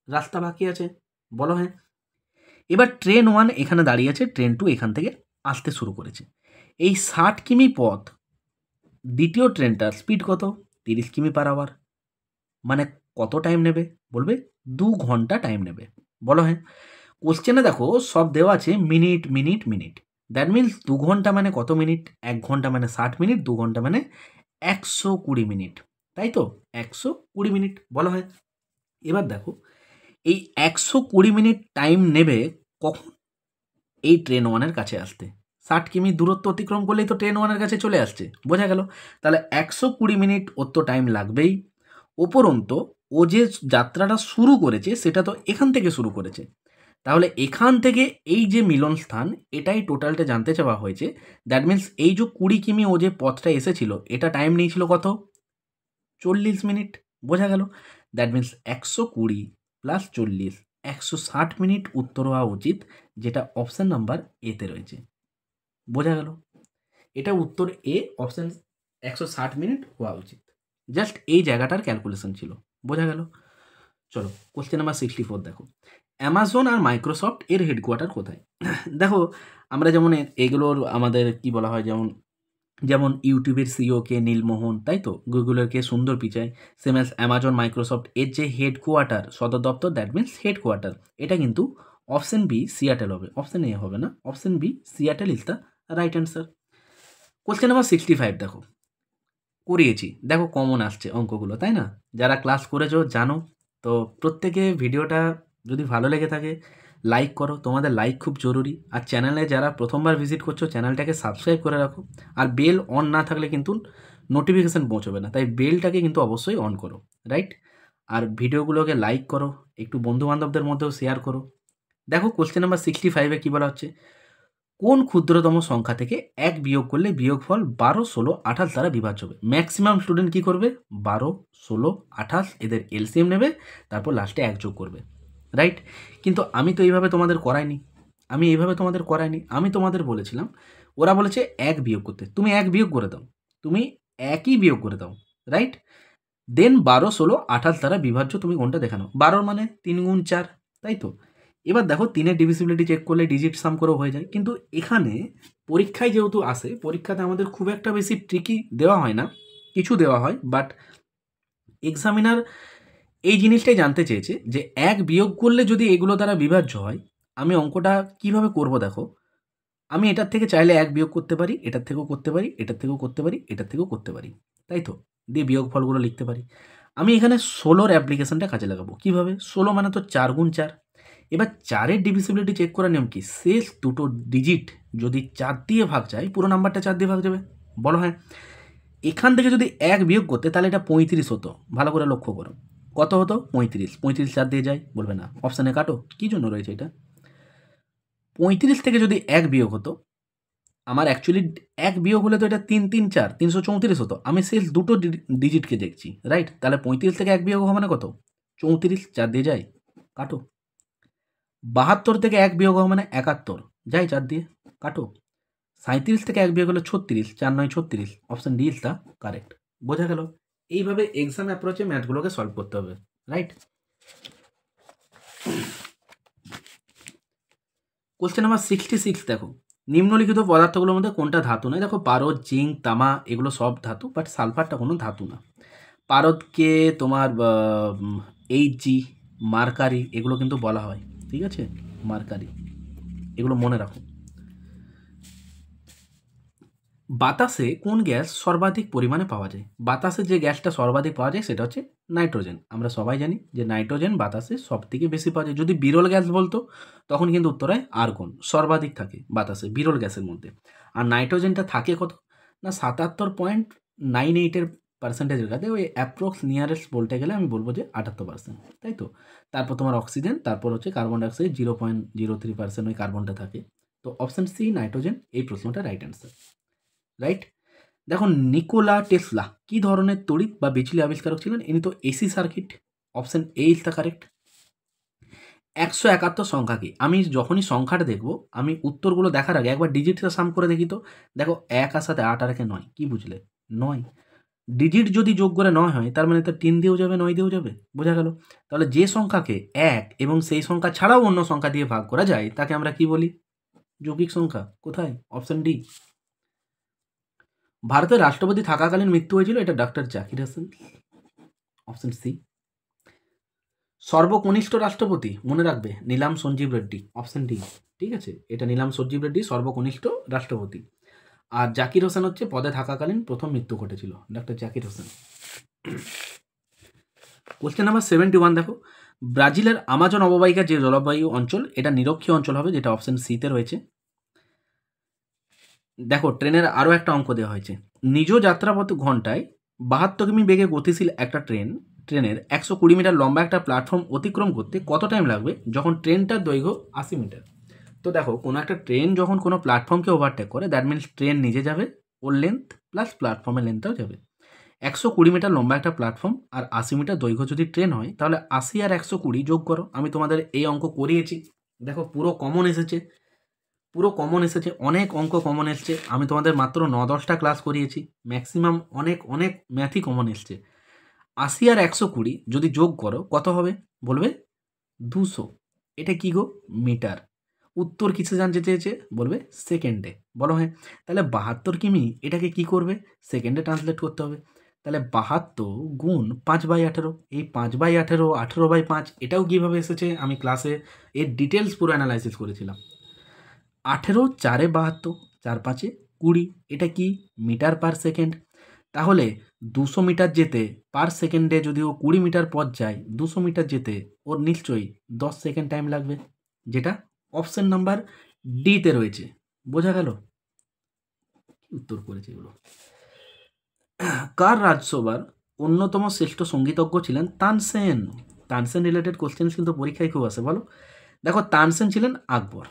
রাস্তা বাকি আছে। বলো হ্যাঁ। এবার ট্রেন 1 এখানে দাঁড়িয়ে আছে, ট্রেন 2 এখান থেকে আসতে শুরু করেছে। এই 60 কিমি পথ দ্বিতীয় ট্রেনটার স্পিড কত? 30 কিমি পার আওয়ার। মানে কত টাইম নেবে? বলবে 2 ঘন্টা টাইম নেবে। বলো হ্যাঁ। কোশ্চেনে দেখো সব দেওয়া আছে minute minute minute, that means 2 ঘন্টা মানে কত মিনিট? 1 ঘন্টা মানে 60 মিনিট, 2 ঘন্টা মানে 120 মিনিট, তাই তো? 120 মিনিট। বলো হ্যাঁ। এবার দেখো, এই 120 মিনিট টাইম নেবে কখন এই ট্রেন 1-এর কাছে আসতে? 60 কিমি দূরত্ব অতিক্রম করলেই তো ট্রেন 1-এর কাছে চলে আসছে, বোঝা গেল? তাহলে 120 মিনিট ওর তো টাইম লাগবেই। উপরন্তু ও যে যাত্রাটা শুরু করেছে সেটা তো এখান থেকে শুরু করেছে। তাহলে এখান থেকে এই যে মিলন স্থান, এটাই টোটালটা জানতে চাওয়া হয়েছে। দ্যাট মিন্স এই যে 20 কিমি ও যে পথটা এসেছিল, এটা টাইম নিয়েছিল কত? 40 মিনিট। বোঝা গেল? দ্যাট মিন্স 120 প্লাস 40, 160 মিনিট উত্তর হওয়া উচিত, যেটা অপশান নাম্বার এতে রয়েছে। বোঝা গেল? এটা উত্তর এ, অপশান 160 মিনিট হওয়া উচিত। জাস্ট এই জায়গাটার ক্যালকুলেশন ছিল। বোঝা গেল? চলো কোশ্চেন নাম্বার 64 দেখো, অ্যামাজন আর মাইক্রোসফট এর হেডকোয়ার্টার কোথায়? দেখো, আমরা যেমন এগুলোর আমাদের কি বলা হয়, যেমন যেমন ইউটিউবের সিইও কে নীলমোহন, তাই তো? গুগলের কে সুন্দর Pichai. Same as Amazon Microsoft এর যে হেডকোয়ার্টার, সদর দপ্তর, দ্যাট মিন্স হেডকোয়ার্টার, এটা কিন্তু অপশন বি সিয়াটেল হবে, অপশন এ হবে না। Option B Seattle is the right answer. Question number 65 দেখো, করিয়েছি, দেখো কমন আসছে অঙ্কগুলো, তাই না? যারা ক্লাস করেছো জানো। তো প্রত্যেকে ভিডিওটা যদি ভালো লেগে থাকে লাইক করো, তোমাদের লাইক খুব জরুরি। আর চ্যানেলে যারা প্রথমবার ভিজিট করছো চ্যানেলটাকে সাবস্ক্রাইব করে রাখো। আর বেল অন না থাকলে কিন্তু নোটিফিকেশান পৌঁছবে না, তাই বেলটাকে কিন্তু অবশ্যই অন করো, রাইট? আর ভিডিওগুলোকে লাইক করো, একটু বন্ধুবান্ধবদের মধ্যেও শেয়ার করো। দেখো কোশ্চেন নাম্বার 65-এ কী বলা হচ্ছে, কোন ক্ষুদ্রতম সংখ্যা থেকে 1 বিয়োগ করলে বিয়োগফল 12, 16, 28 দ্বারা বিভাজ্য হবে? ম্যাক্সিমাম স্টুডেন্ট কী করবে? 12, 16, 28 এদের এলসিএম নেবে, তারপর লাস্টে 1 যোগ করবে, রাইট? কিন্তু আমি তো এইভাবে তোমাদের করাইনি। আমি তোমাদের বলেছিলাম, ওরা বলেছে 1 বিয়োগ করতে, তুমি 1 বিয়োগ করে দাও, তুমি 1ই বিয়োগ করে দাও, রাইট? দেন 12, 16, 28 দ্বারা বিভাজ্য তুমি কোনটা দেখানো? 12 মানে 3 গুণ 4, তাই তো? এবার দেখো 3-এর ডিভিজিবিলিটি চেক করলে ডিজিট সাম করেও হয়ে যায়। কিন্তু এখানে পরীক্ষায় যেহেতু আসে, পরীক্ষাতে আমাদের খুব একটা বেশি ট্রিকি দেওয়া হয় না, কিছু দেওয়া হয়, বাট এক্সামিনার এই জিনিসটাই জানতে চেয়েছে যে 1 বিয়োগ করলে যদি এগুলো দ্বারা বিভাজ্য হয়, আমি অঙ্কটা কিভাবে করব দেখো। আমি এটার থেকে চাইলে 1 বিয়োগ করতে পারি, এটার থেকেও করতে পারি, এটার থেকেও করতে পারি, এটার থেকেও করতে পারি। তাই তো, দিয়ে বিয়োগফলগুলো লিখতে পারি। আমি এখানে 16-র অ্যাপ্লিকেশনটা কাজে লাগাবো। কীভাবে? 16 মানে তো 4 গুণ 4। এবার 4-এর ডিভিসিবিলিটি চেক করার নিয়ম কি? শেষ দুটো ডিজিট যদি 4 দিয়ে ভাগ যায়, পুরো নাম্বারটা 4 দিয়ে ভাগ যাবে। বলো হ্যাঁ। এখান থেকে যদি 1 বিয়োগ করতে, তাহলে এটা 35 হতো। ভালো করে লক্ষ্য করো, কত হতো? 35। 35 4 দিয়ে যায়, বলবে না। অপশানে কাটো, কী জন্য রয়েছে এটা? 35 থেকে যদি 1 বিয়োগ হতো, আমার অ্যাকচুয়ালি 1 বিয়োগ হলে তো এটা 3 3 4 334 হতো। আমি শেষ দুটো ডিজিটকে দেখছি, রাইট? তাহলে 35 থেকে 1 বিয়োগ হওয়া মানে কত? 34। 4 দিয়ে যায়, কাটো। 72 থেকে 1 বিয়োগ হওয়া মানে 71, যাই 4 দিয়ে, কাটো। 37 থেকে 1 বিয়োগ হলে 36, 4 9 36। Option D is the correct. বোঝা গেল? এইভাবে এক্সাম অ্যাপ্রোচে ম্যাথগুলোকে সলভ করতে হবে, রাইট? কোশ্চেন নাম্বার 66 দেখো, নিম্নলিখিত পদার্থগুলোর মধ্যে কোনটা ধাতু নয়? দেখো, পারদ, জিঙ্ক, তামা এগুলো সব ধাতু, বাট সালফারটা কোনো ধাতু না। পারদকে তোমার এইচজি, মার্কারি এগুলো কিন্তু বলা হয়, ঠিক আছে? মার্কারি, এগুলো মনে রাখো। বাতাসে কোন গ্যাস সর্বাধিক পরিমাণে পাওয়া যায়? বাতাসে যে গ্যাসটা সর্বাধিক পাওয়া যায় সেটা হচ্ছে নাইট্রোজেন। আমরা সবাই জানি যে নাইট্রোজেন বাতাসে সব থেকে বেশি পাওয়া যায়। যদি বিরল গ্যাস বলতো, তখন কিন্তু উত্তর হয় আর্গন। সর্বাধিক থাকে বাতাসে বিরল গ্যাসের মধ্যে। আর নাইট্রোজেনটা থাকে কত না, 77.98% কাছে। ওই অ্যাপ্রক্স নিয়ারেস্ট বলতে গেলে আমি বলবো যে 78%, তাই তো? তারপর তোমার অক্সিজেন, তারপর হচ্ছে কার্বন ডাইঅক্সাইড 0.03% ওই কার্বনটা থাকে। তো অপশান সি নাইট্রোজেন, এই প্রশ্নটা রাইট অ্যান্সার, রাইট? দেখো, নিকোলা টেসলা কী ধরনের তড়িৎ বা বিজলি আবিষ্কারক ছিলেন? ইনি তো AC circuit. Option A is the correct. 171 সংখ্যা কি? আমি যখনই সংখ্যাটা দেখবো, আমি উত্তরগুলো দেখার আগে একবার ডিজিটটা সাম করে দেখি তো। দেখো, 1 আর সাথে 8 আর 1 9, কী বুঝলে? 9। ডিজিট যদি যোগ করে 9 হয়, তার মানে তো 3 দিয়েও যাবে, 9 দিয়েও যাবে। বোঝা গেল? তাহলে যে সংখ্যাকে 1 এবং সেই সংখ্যা ছাড়াও অন্য সংখ্যা দিয়ে ভাগ করা যায়, তাকে আমরা কি বলি? যৌগিক সংখ্যা। কোথায়? Option D. ভারতের রাষ্ট্রপতি থাকাকালীন মৃত্যু হয়েছিল, এটা doctor Zakir Hussain. Option C. সর্বকনিষ্ঠ রাষ্ট্রপতি মনে রাখবে নীলাম সঞ্জীব রেড্ডি। অপশন ডি, ঠিক আছে? এটা নীলাম সঞ্জীব রেড্ডি সর্বকনিষ্ঠ রাষ্ট্রপতি। আর জাকির হোসেন হচ্ছে পদে থাকাকালীন প্রথম মৃত্যু ঘটেছিল, doctor Zakir Hossain. Question number 71 দেখো, ব্রাজিলের আমাজন অববাহিকা যে জলবায়ু অঞ্চল, এটা নিরক্ষীয় অঞ্চল হবে, যেটা অপশন সিতে রয়েছে। দেখো, ট্রেনের আরও একটা অঙ্ক দেওয়া হয়েছে। নিজ যাত্রাপথ ঘন্টায় 72 কিমি বেগে গতিশীল একটা ট্রেনের 120 মিটার লম্বা একটা প্ল্যাটফর্ম অতিক্রম করতে কত টাইম লাগবে যখন ট্রেনটার দৈর্ঘ্য 80 মিটার? তো দেখো, কোনো একটা ট্রেন যখন কোনো প্ল্যাটফর্মকে ওভারটেক করে, দ্যাট মিনস ট্রেন নিজে যাবে, ওর লেন্থ প্লাস প্ল্যাটফর্মের লেন্থটাও যাবে। 120 মিটার লম্বা একটা প্ল্যাটফর্ম আর 80 মিটার দৈর্ঘ্য যদি ট্রেন হয়, তাহলে 80 আর 120 যোগ করো। আমি তোমাদের এই অঙ্ক করিয়েছি, দেখো পুরো কমন এসেছে, পুরো কমন এসেছে, অনেক অঙ্ক কমন এসছে। আমি তোমাদের মাত্র 9-10টা ক্লাস করিয়েছি, ম্যাক্সিমাম অনেক অনেক ম্যাথই কমন এসছে। 80 আর 120 যদি যোগ করো কত হবে? বলবে 200। এটা কি গো? মিটার। উত্তর কিছু জানতে চেয়েছে, বলবে সেকেন্ডে। বলো হ্যাঁ। তাহলে 72 কিমি এটাকে কি করবে? সেকেন্ডে ট্রান্সলেট করতে হবে। তাহলে 72 গুণ 5/18, এই 5/18, 18/5, এটাও কীভাবে এসেছে আমি ক্লাসে এর ডিটেলস পুরো অ্যানালাইসিস করেছিলাম। 18 4 72, 4 5 20, এটা কি? Metre per second. তাহলে 200 মিটার যেতে পার সেকেন্ডে যদি ও 20 মিটার পথ যায়, 200 মিটার যেতে ওর নিশ্চয়ই 10 সেকেন্ড টাইম লাগবে, যেটা অপশন নাম্বার ডিতে রয়েছে। বোঝা গেল? কি উত্তর করেছে এগুলো? কার রাজসভার অন্যতম শ্রেষ্ঠ সঙ্গীতজ্ঞ ছিলেন? তানসেন। তানসেন রিলেটেড কোশ্চেন কিন্তু পরীক্ষায় খুব আসে, বলো। দেখো, তানসেন ছিলেন আকবর,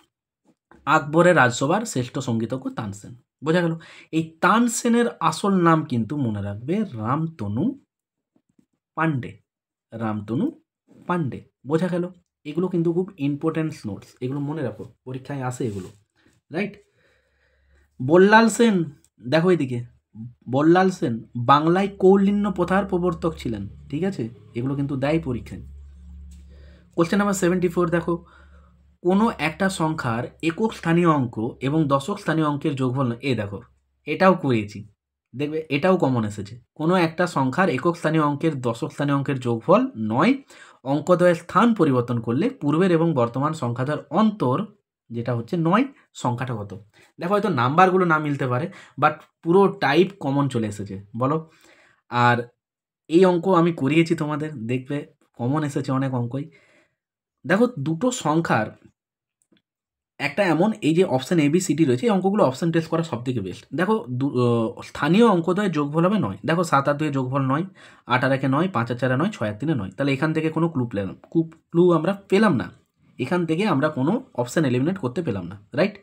আকবরের রাজসভার শ্রেষ্ঠ সঙ্গীতজ্ঞ তানসেন। বোঝা গেল? এই তানসেনের আসল নাম কিন্তু মনে রাখবে রামতনু পান্ডে। রামতনু পান্ডে। বোঝা গেল? এগুলো কিন্তু খুব ইম্পর্টেন্ট নোটস, এগুলো মনে রাখো, পরীক্ষায় আসে এগুলো, রাইট? বল্লাল সেন, দেখো এদিকে, বল্লাল সেন বাংলায় কৌলিন্য প্রথার প্রবর্তক ছিলেন, ঠিক আছে? এগুলো কিন্তু দেয় পরীক্ষায়। কোশ্চেন নাম্বার 74 দেখো, কোনো একটা সংখ্যার একক স্থানীয় অঙ্ক এবং দশক স্থানীয় অঙ্কের যোগফল নয়। দেখো, এটাও করেছি, দেখবে এটাও কমন এসেছে। কোনো একটা সংখ্যার একক স্থানীয় অঙ্কের দশক স্থানীয় অঙ্কের যোগফল নয়, অঙ্কদ্বয়ের স্থান পরিবর্তন করলে পূর্বের এবং বর্তমান সংখ্যাটার অন্তর যেটা হচ্ছে 9, সংখ্যাটা কত? দেখো, হয়তো নাম্বারগুলো না মিলতে পারে, বাট পুরো টাইপ কমন চলে এসেছে। বলো, আর এই অঙ্ক আমি করিয়েছি তোমাদের, দেখবে কমন এসেছে অনেক অঙ্কই। দেখো দুটো সংখ্যার একটা এমন, এই যে option A B C D রয়েছে, এই অঙ্কগুলো অপশান টেস্ট করা সবথেকে বেস্ট। দেখো স্থানীয় অঙ্কদ্বয় যোগফল হবে 9, দেখো 7 আর 2 যোগফল 9, 8 আর 1 9, 5 আর 4 9, 6 আর 3 9। তাহলে এখান থেকে কোনো ক্লু আমরা পেলাম না, এখান থেকে আমরা কোনো অপশান এলিমিনেট করতে পেলাম না, রাইট?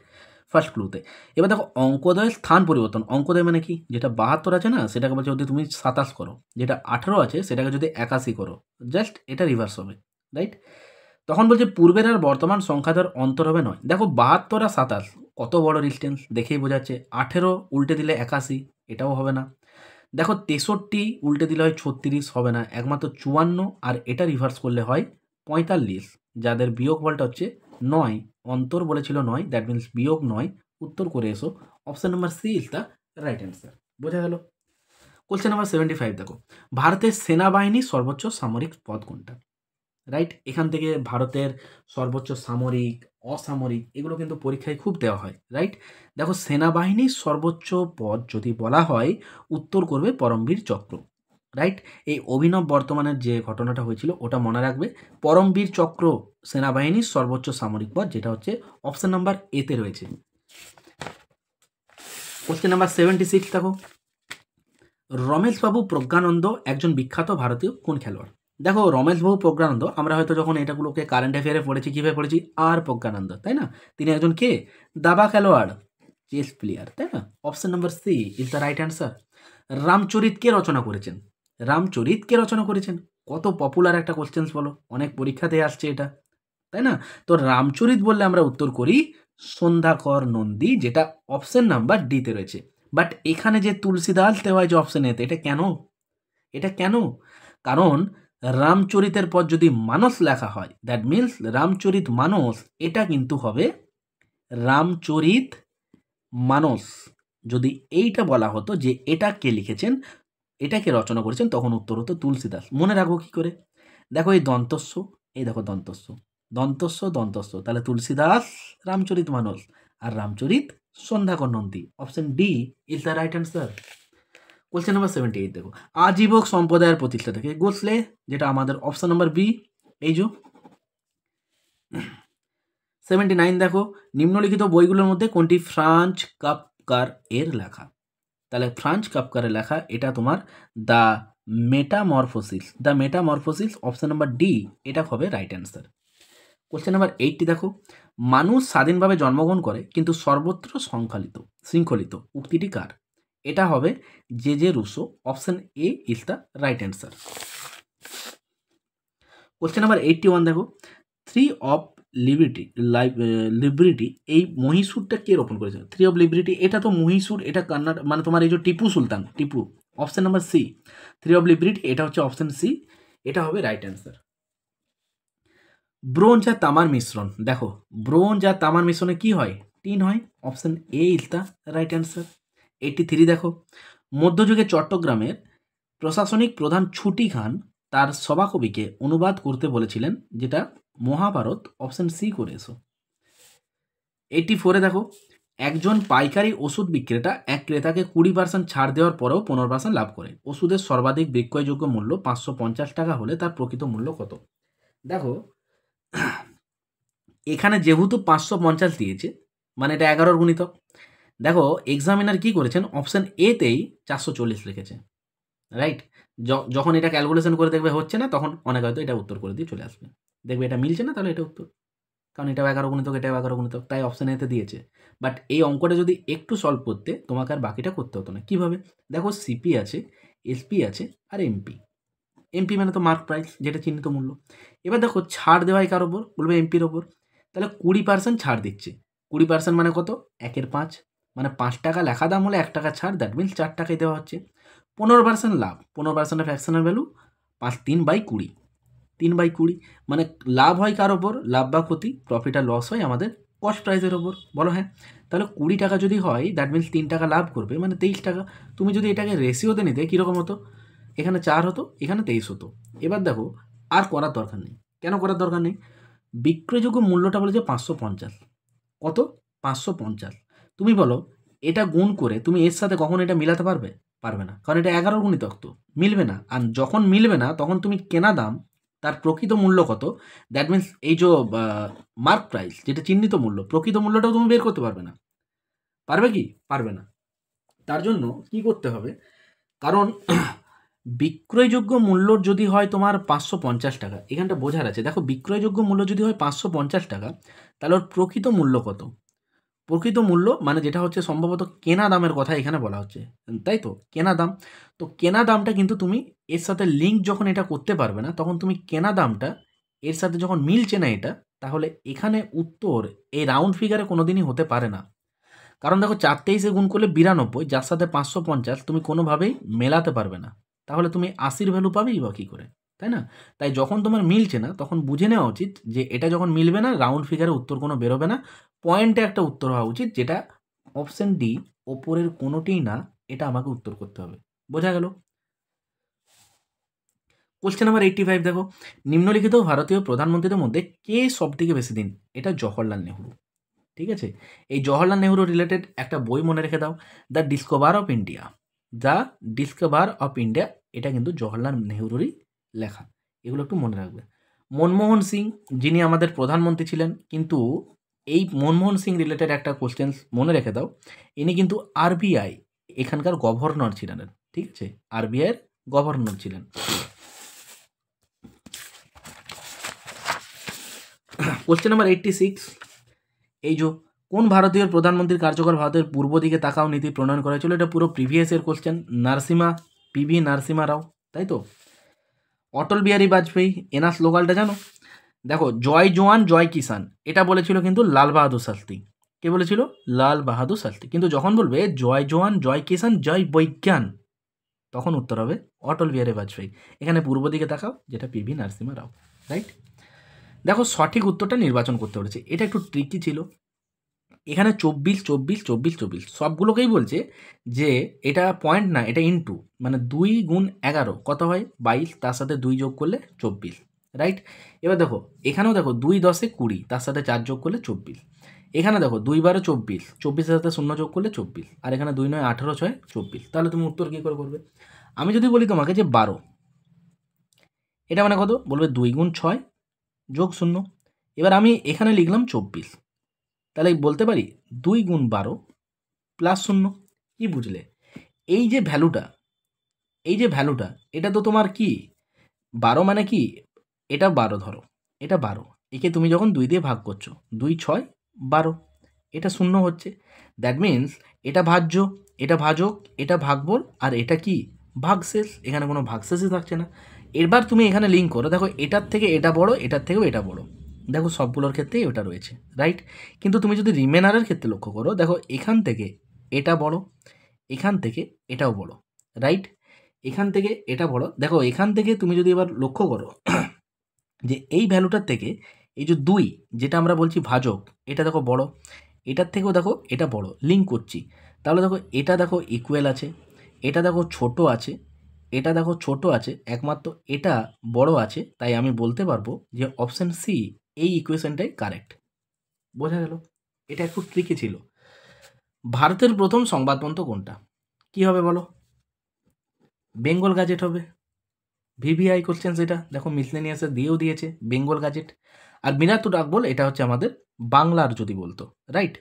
ফার্স্ট ক্লুতে। এবার দেখো অঙ্কদ্বয়ের স্থান পরিবর্তন, অঙ্কদ্বয় মানে কি, যেটা 72 আছে না সেটাকে বলছে যদি তুমি 27 করো, যেটা 18 আছে সেটাকে যদি 81 করো, জাস্ট এটা রিভার্স হবে, রাইট? তখন বলছে পূর্বের আর বর্তমান সংখ্যাদের অন্তর হবে 9। দেখো 72 আর 27 কত বড় ডিস্টেন্স দেখেই বোঝাচ্ছে। 18 উল্টে দিলে 81, এটাও হবে না। দেখো 63 উল্টে দিলে হয় 36, হবে না। একমাত্র 54 আর এটা রিভার্স করলে হয় 45, যাদের বিয়োগ ফলটা হচ্ছে 9, অন্তর বলেছিল 9, দ্যাট মিনস বিয়োগ 9। উত্তর করে এসো, option number C is the right answer. বোঝা গেল? কোশ্চেন নাম্বার 75 দেখো, ভারতের সেনাবাহিনীর সর্বোচ্চ সামরিক পদ কোনটা? রাইট? এখান থেকে ভারতের সর্বোচ্চ সামরিক, অসামরিক এগুলো কিন্তু পরীক্ষায় খুব দেওয়া হয়, রাইট? দেখো সেনাবাহিনীর সর্বোচ্চ পদ যদি বলা হয়, উত্তর করবে পরমবীর চক্র, রাইট? এই অভিনব বর্তমানের যে ঘটনাটা হয়েছিল ওটা মনে রাখবে। পরমবীর চক্র সেনাবাহিনীর সর্বোচ্চ সামরিক পদ, যেটা হচ্ছে অপশন নাম্বার এতে রয়েছে। কোশ্চেন নাম্বার 76 দেখো, রমেশবাবু প্রজ্ঞানন্দ একজন বিখ্যাত ভারতীয় কোন খেলোয়াড়? দেখো রমেশবাবু প্রজ্ঞানন্দ, আমরা হয়তো যখন এটাগুলোকে কারেন্ট অ্যাফেয়ারে পড়েছি, কীভাবে পড়েছি, আর প্রজ্ঞানন্দ, তাই না? তিনি একজন কে, দাবা খেলোয়াড়, চেস প্লেয়ার, তাই না? Option number C is the right answer. Ramcharit কে রচনা করেছেন? রামচরিত কে রচনা করেছেন? কত পপুলার একটা কোশ্চেন্স বলো, অনেক পরীক্ষাতে আসছে এটা, তাই না? তো রামচরিত বললে আমরা উত্তর করি সন্ধ্যাকর নন্দী, যেটা অপশন নাম্বার ডিতে রয়েছে। বাট এখানে যে তুলসীদাস দেওয়া হয় যে অপশন এতে, এটা কেন? এটা কেন? কারণ রামচরিতের পর যদি মানস লেখা হয়, দ্যাট মিনস রামচরিত মানস, এটা কিন্তু হবে রামচরিত মানস। যদি এইটা বলা হতো যে এটা কে লিখেছেন, এটাকে রচনা করেছেন, তখন উত্তর হতো তুলসীদাস। মনে রাখবো কি করে? দেখো এই দন্তস্ব, এই দেখো দন্তস্ব, দন্তস্ব দন্তস্ব, তাহলে তুলসীদাস রামচরিত মানস, আর Ramcharit Sandhyakar Nandi. Option D is the right answer. Question number 78 দেখো, আজীবক সম্প্রদায়ের প্রতিষ্ঠাতা কে? গোসলে, যেটা আমাদের অপশন নাম্বার বি। এই যে 79 দেখো, নিম্নলিখিত বইগুলোর মধ্যে কোনটি ফ্রাঞ্জ কাফকার এর লেখা? তাহলে ফ্রাঞ্জ কাফকারের লেখা এটা তোমার the metamorphosis, the metamorphosis, option number D, এটা হবে রাইট অ্যান্সার। কোশ্চেন নাম্বার 80 দেখো, মানুষ স্বাধীনভাবে জন্মগ্রহণ করে কিন্তু সর্বত্র শৃঙ্খলিত, উক্তিটি কার? এটা হবে J Rousseau. Option A is the right answer. Question number 81 দেখো, থ্রি অফ লিবার্টি এই মহীশূরটা কে রোপণ করেছে? থ্রি অফ লিবার্টি, এটা তো মহীশূর, এটা কর্ণাটক, মানে তোমার এই যে Tipu Sultan, Tipu. Option number C, tree of liberty, এটা হচ্ছে অপশন সি, এটা হবে রাইট অ্যান্সার। ব্রোঞ্জ আর তামার মিশ্রণ, দেখো ব্রোঞ্জ আর তামার মিশ্রণে কি হয়? টিন হয়। Option A is the right answer. 83 দেখো, মধ্যযুগে চট্টগ্রামের প্রশাসনিক প্রধান ছুটি খান তার সভাকবিকে অনুবাদ করতে বলেছিলেন, যেটা মহাভারত। অপশন সি করে এসো। 84 দেখো, একজন পাইকারি ওষুধ বিক্রেতা এক ক্রেতাকে 20% ছাড় দেওয়ার পরেও 15% লাভ করে। ওষুধের সর্বাধিক বিক্রয়যোগ্য মূল্য 550 টাকা হলে তার প্রকৃত মূল্য কত? দেখো এখানে যেহেতু 550 দিয়েছে, মানে এটা 11 গুণিতক। দেখো এক্সামিনার কি করেছেন, অপশন এতেই 440 লিখেছে, রাইট? যখন এটা ক্যালকুলেশন করে দেখবে হচ্ছে না, তখন অনেক হয়তো এটা উত্তর করে দিয়ে চলে আসবে। দেখবে এটা মিলছে না, তাহলে এটা উত্তর, কারণ এটাও 11 গুণিতক, এটাও 11 গুণিতক, তাই অপশন এতে দিয়েছে। বাট এই অঙ্কটা যদি একটু সলভ করতে, তোমাকে আর বাকিটা করতে হতো না। কীভাবে? দেখো সিপি আছে, এসপি আছে, আর এমপি। এমপি মানে তো মার্ক প্রাইস, যেটা চিহ্নিত মূল্য। এবার দেখো ছাড় দেওয়াই কার ওপর? বলবে এমপির ওপর। তাহলে 20% ছাড় দিচ্ছে। 20% মানে কত? 1/5, মানে 5 টাকা লেখা দাম হলে 1 টাকা ছাড়, দ্যাট মিনস 4 টাকাই দেওয়া হচ্ছে। 15% লাভ, 15% ফ্র্যাকশনাল ভ্যালু, 3/20, 3/20, মানে লাভ হয় কার ওপর? লাভ বা ক্ষতি, প্রফিট আর লস হয় আমাদের কস্ট প্রাইসের ওপর, বলো হ্যাঁ। তাহলে 20 টাকা যদি হয়, দ্যাট মিনস 3 টাকা লাভ করবে, মানে 23 টাকা। তুমি যদি এটাকে রেশিওতে নিতে, কীরকম হতো? এখানে 4 হতো, এখানে 23 হতো। এবার দেখো আর করার দরকার নেই। কেন করার দরকার নেই? বিক্রয়যোগ্য মূল্যটা বলেছে 550। কত? 550। তুমি বলো এটা গুণ করে তুমি এর সাথে কখন এটা মিলাতে পারবে? পারবে না, কারণ এটা 11 গুণিতক তো, মিলবে না। আর যখন মিলবে না তখন তুমি কেনা দাম তার প্রকৃত মূল্য কত, দ্যাট মিন্স এই যে মার্ক প্রাইস যেটা চিহ্নিত মূল্য, প্রকৃত মূল্যটাও তুমি বের করতে পারবে না। পারবে কি? পারবে না। তার জন্য কি করতে হবে, কারণ বিক্রয়যোগ্য মূল্য যদি হয় তোমার 550 টাকা, এখানটা বোঝার আছে। দেখো, বিক্রয়যোগ্য মূল্য যদি হয় 550 টাকা, তাহলে ওর প্রকৃত মূল্য কত? প্রকৃত মূল্য মানে যেটা হচ্ছে সম্ভবত কেনা দামের কথা এখানে বলা হচ্ছে, তাই তো? কেনা দাম। তো কেনা দামটা কিন্তু তুমি এর সাথে লিঙ্ক যখন এটা করতে পারবে না, তখন তুমি কেনা দামটা এর সাথে যখন মিলছে না এটা, তাহলে এখানে উত্তর এই রাউন্ড ফিগারে কোনোদিনই হতে পারে না। কারণ দেখো, 423-এ গুণ করলে 92, যার সাথে 550 তুমি কোনোভাবেই মেলাতে পারবে না। তাহলে তুমি 80-র ভ্যালু পাবেই বা কী করে, তাই না? তাই যখন তোমার মিলছে না তখন বুঝে নেওয়া উচিত যে এটা যখন মিলবে না, রাউন্ড ফিগারে উত্তর কোনো বেরোবে না, পয়েন্টে একটা উত্তর হওয়া উচিত, যেটা অপশন ডি, ওপরের কোনোটিই না, এটা আমাকে উত্তর করতে হবে। বোঝা গেল? কোশ্চেন নাম্বার 85 দেখো, নিম্নলিখিত ভারতীয় প্রধানমন্ত্রীদের মধ্যে কে সব থেকে বেশি দিন? এটা জওহরলাল নেহরু। ঠিক আছে, এই জওহরলাল নেহরু রিলেটেড একটা বই মনে রেখে দাও, the discover of India. The discover of India, এটা কিন্তু জওহরলাল নেহরুরই লেখা, এগুলো একটু মনে রাখবে। মনমোহন সিং, যিনি আমাদের প্রধানমন্ত্রী ছিলেন, কিন্তু এই মনমোহন সিং রিলেটেড একটা কোশ্চেন মনে রেখে দাও, ইনি কিন্তু আরবিআই এখানকার গভর্নর ছিলেন। ঠিক আছে, আরবিআইয়ের গভর্নর ছিলেন। কোশ্চেন নাম্বার 86, এই যে কোন ভারতীয় প্রধানমন্ত্রীর কার্যকর ভারতের পূর্ব দিকে তাকাও নীতি প্রণয়ন করা হয়েছিল? এটা পুরো প্রিভিয়াস এর কোশ্চেন, নরসিমা, পিভি নরসিমা রাও, তাই তো? অটল বিহারী বাজপেয়ী, এনার স্লোগানটা জানো? দেখো, জয় জওয়ান জয় কিষান, এটা বলেছিল কিন্তু লাল বাহাদুর শাস্ত্রী। কে বলেছিল? লাল বাহাদুর শাস্ত্রী। কিন্তু যখন বলবে জয় জওয়ান জয় কিষান জয় বৈজ্ঞান, তখন উত্তর হবে অটল বিহারী বাজপেয়ী। এখানে পূর্ব দিকে তাকাও, যেটা পিভি নরসিমা রাও, রাইট? দেখো, সঠিক উত্তরটা নির্বাচন করতে পেরেছে, এটা একটু ট্রিকি ছিল। এখানে 24, 24, 24, 24 সবগুলোকেই বলছে যে এটা পয়েন্ট না, এটা ইনটু, মানে 2 গুণ 11 কত হয়? 22, তার সাথে 2 যোগ করলে 24, রাইট? এবার দেখো, এখানেও দেখো 2 10-এ 20, তার সাথে 4 যোগ করলে 24। এখানে দেখো 2 12 24, 24-এর সাথে 0 যোগ করলে 24, আর এখানে 2 9 18 6 24। তাহলে তুমি উত্তর কী করে করবে? আমি যদি বলি তোমাকে যে 12, এটা মানে কত? বলবে 2 গুণ 6 যোগ 0। এবার আমি এখানে লিখলাম 24, তাহলে বলতে পারি 2 গুণ 12 প্লাস 0। কি বুঝলে? এই যে ভ্যালুটা, এই যে ভ্যালুটা, এটা তো তোমার কি 12 মানে কি? এটা 12 ধরো, এটা 12, একে তুমি যখন 2 দিয়ে ভাগ করছো, 2 6 12, এটা 0 হচ্ছে। দ্যাট মিন্স এটা ভাজ্য, এটা ভাজক, এটা ভাগফল, আর এটা কি? ভাগশেষ। এখানে কোনো ভাগশেষই থাকছে না। এবার তুমি এখানে লিঙ্ক করো, দেখো এটার থেকে এটা বড়, এটার থেকেও এটা বড়। দেখো, সবগুলোর ক্ষেত্রেই ওটা রয়েছে, রাইট? কিন্তু তুমি যদি রিমেনারের ক্ষেত্রে লক্ষ্য করো, দেখো এখান থেকে এটা বড়, এখান থেকে এটাও বড়, রাইট? এখান থেকে এটা বড়। দেখো, এখান থেকে তুমি যদি এবার লক্ষ্য করো যে এই ভ্যালুটার থেকে এই যে 2, যেটা আমরা বলছি ভাজক, এটা দেখো বড়, এটার থেকেও দেখো এটা বড়, লিঙ্ক করছি। তাহলে দেখো, এটা দেখো ইকুয়াল আছে, এটা দেখো ছোট আছে, এটা দেখো ছোট আছে, একমাত্র এটা বড় আছে। তাই আমি বলতে পারবো যে অপশন সি, এই ইকুয়েশনটাই কারেক্ট। বোঝা গেল? এটা একটু ট্রিকি ছিল। ভারতের প্রথম সংবাদপত্র কোনটা? কি হবে বলো? বেঙ্গল গাজেট হবে। ভিভিআই কোশ্চেন, এটা দেখো মিসলেনিয়াসে দিয়েও দিয়েছে বেঙ্গল গাজেট। আর মিনাতো ডাকবল, এটা হচ্ছে আমাদের বাংলার যদি বলতো, রাইট?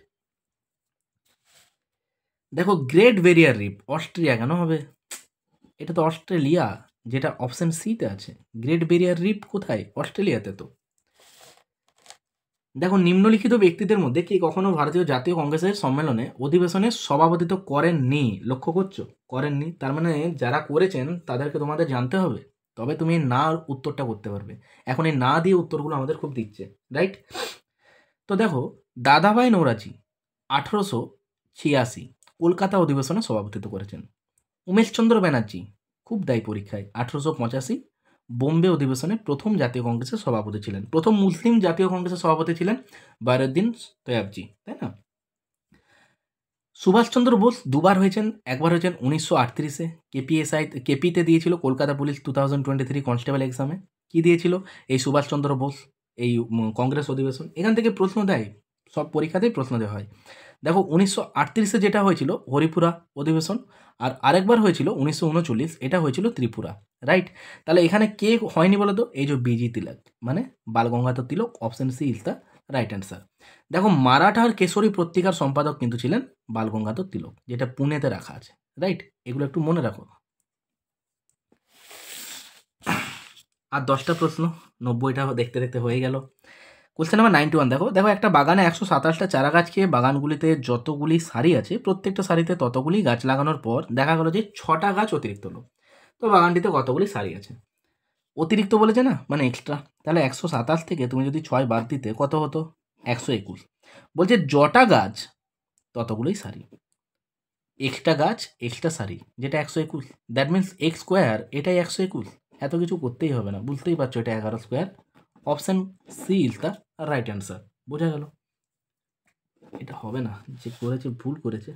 দেখো, গ্রেট ব্যারিয়ার রিফ অস্ট্রিয়া কেন হবে? এটা তো অস্ট্রেলিয়া, যেটা অপশন সিতে আছে। গ্রেট ব্যারিয়ার রিফ কোথায়? অস্ট্রেলিয়াতে তো। দেখো, নিম্নলিখিত ব্যক্তিদের মধ্যে কে কখনো ভারতীয় জাতীয় কংগ্রেসের সম্মেলনে অধিবেশনে সভাপতিত্ব করেননি? লক্ষ্য করছো? করেননি, তার মানে যারা করেছেন তাদেরকে তোমাদের জানতে হবে, তবে তুমি না উত্তরটা করতে পারবে। এখন এই না দিয়ে উত্তরগুলো আমাদের খুব দিচ্ছে, রাইট? তো দেখো, দাদাভাই নৌরাজি 1886 কলকাতা অধিবেশনে সভাপতিত্ব করেছেন। উমেশচন্দ্র ব্যানার্জি খুব দায়ী পরীক্ষায় 1885 বোম্বে অধিবেশনে প্রথম জাতীয় কংগ্রেসের সভাপতি ছিলেন। প্রথম মুসলিম জাতীয় কংগ্রেসের সভাপতি ছিলেন বায়রুদ্দিন তৈয়বজি, তাই না? সুভাষচন্দ্র বোস দুবার হয়েছেন, একবার হয়েছেন 1938-এ কেপিতে দিয়েছিল কলকাতা পুলিশ 2023 কনস্টেবল এক্সামে। কি দিয়েছিল এই সুভাষচন্দ্র বোস? এই কংগ্রেস অধিবেশন। এখান থেকে প্রশ্ন দেয়, সব পরীক্ষাতেই প্রশ্ন দেওয়া হয়। দেখো 1938-এ যেটা হয়েছিল হরিপুরা অধিবেশন, আর আরেকবার হয়েছিল 1939, এটা হয়েছিল ত্রিপুরা, রাইট। তাহলে এখানে কে হয়নি বলো তো? এই যে বিজি তিলক, মানে Balgangadhar Tilak. Option C is the right answer. দেখো মারাঠার কেশরী পত্রিকার সম্পাদক কিন্তু ছিলেন বালগঙ্গাধর তিলক, যেটা পুনেতে রাখা আছে, রাইট। এগুলো একটু মনে রাখো। আর 10টা প্রশ্ন, 90টা দেখতে দেখতে হয়ে গেল। কোশ্চেন নাম্বার 91, দেখো দেখো একটা বাগানে 127টা চারা গাছ খেয়ে বাগানগুলিতে যতগুলি সারি আছে প্রত্যেকটা সারিতে ততগুলি গাছ লাগানোর পর দেখা গেল যে 6টা গাছ অতিরিক্ত হলো। তো বাগানটিতে কতগুলি সারি আছে? অতিরিক্ত বলেছে না, মানে এক্সট্রা। তাহলে 127 থেকে তুমি যদি 6 বাদ দিতে কত হতো? 121। বলছে যটা গাছ ততগুলোই সারি, এক্সট্রা গাছ এক্সট্রা সারি, যেটা 121। দ্যাট মিনস এক্স স্কোয়ার, এটাই 121। এত কিছু করতেই হবে না, বুঝতেই পারছো এটা 11 square. Option C is the right answer. বোঝা গেল? এটা হবে না, যে করেছে ভুল করেছে।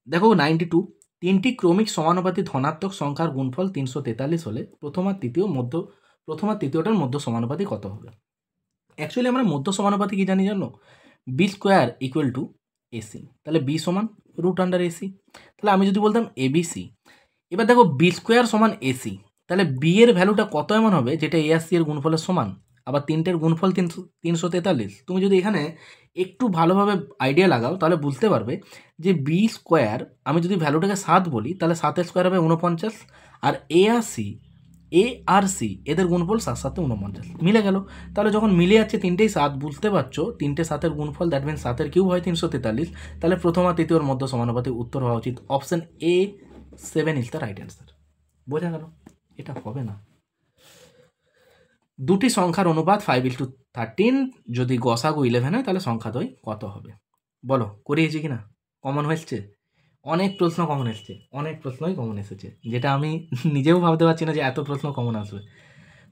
দেখো 92, 3টি ক্রমিক সমানুপাতি ধনাত্মক সংখ্যার গুণফল 343 হলে প্রথম আর তৃতীয়টার মধ্য সমানুপাতি কত হবে? অ্যাকচুয়ালি আমরা মধ্য সমানুপাতি কি জানি জানো? B square equal to AC. তাহলে বি সমান রুট আন্ডার এসি। তাহলে আমি যদি বলতাম এবিসি, এবার দেখো বি স্কোয়ার সমান এসি, তাহলে বি এর ভ্যালুটা কত এমন হবে যেটা এ আর সি এর গুণফলের সমান? আবার 3টের গুণফল 343। তুমি যদি এখানে একটু ভালোভাবে আইডিয়া লাগাও তাহলে বুঝতে পারবে যে বি স্কোয়ার, আমি যদি ভ্যালুটাকে 7 বলি তাহলে 7-এর স্কোয়ার হবে 49, আর এ আর সি এদের গুণফল 7 7 49, মিলে গেল। তাহলে যখন মিলে যাচ্ছে 3টেই 7, বুঝতে পারছো 3টে 7-এর গুণফল, দ্যাট মিনস 7-এর কিউব হয় 343। তাহলে প্রথম আর তৃতীয়র মধ্য সমানুপাতি উত্তর হওয়া উচিত option A 7 is the right answer. বোঝা গেল? এটা হবে না। দুটি সংখ্যার অনুপাত 5:13, যদি গসাগু 11 হয় তাহলে সংখ্যাদ্বয় কত হবে? বলো, করিয়েছি কিনা? কমন হয়েছে? অনেক প্রশ্ন কমন এসছে, অনেক প্রশ্নই কমন এসেছে, যেটা আমি নিজেও ভাবতে পারছি না যে এত প্রশ্ন কমন আসবে।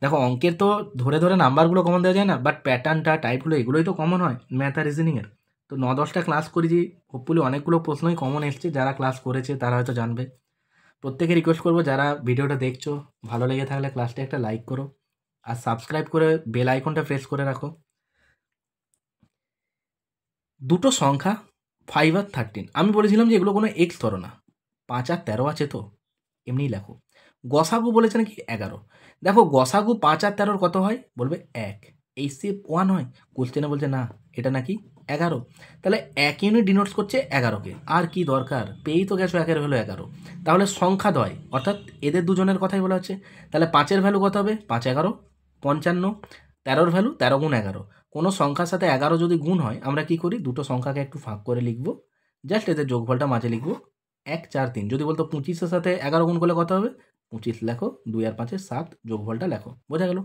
দেখো অঙ্কের তো ধরে ধরে নাম্বারগুলো কমন দেওয়া যায় না, বাট প্যাটার্নটা টাইপগুলো এগুলোই তো কমন হয় ম্যাথ আর রিজনিংয়ের। তো 9-10টা ক্লাস করেছি, হোপফুলি অনেকগুলো প্রশ্নই কমন এসছে। যারা ক্লাস করেছে তারা হয়তো জানবে। প্রত্যেকে রিকোয়েস্ট করবো, যারা ভিডিওটা দেখছো ভালো লেগে থাকলে ক্লাসটা একটা লাইক করো, আর সাবস্ক্রাইব করে বেল আইকনটা প্রেস করে রাখো। দুটো সংখ্যা 5 আর 13, আমি বলেছিলাম যে এগুলো কোনো এক্স ধরো না, 5 আর 13 আছে তো এমনিই লেখো। গসাগু বলেছে নাকি 11। দেখো গসাগু 5 আর 13 কত হয়? বলবে 1। এই সেপ 1 হয়? কোশ্চেনে বলছে না, এটা নাকি 11। তাহলে 1 ইউনিট ডিনোটস করছে 11কে, আর কি দরকার? পেয়েই তো গেছো 1-এর ভ্যালু 11। তাহলে সংখ্যাদ্বয়, অর্থাৎ এদের দুজনের কথাই বলা হচ্ছে। তাহলে 5-এর ভ্যালু কত হবে? 5 11 55। 13-র ভ্যালু 13 গুণ 11। কোনো সংখ্যার সাথে 11 যদি গুণ হয় আমরা কি করি? দুটো সংখ্যাকে একটু ফাঁক করে লিখবো, জাস্ট এদের যোগফলটা মাঝে লিখবো 1 4 3। যদি বলতো 25-এর সাথে 11 গুণ করলে কত হবে? 25 লেখো, 2 আর 5 7, যোগফলটা লেখো। বোঝা গেল?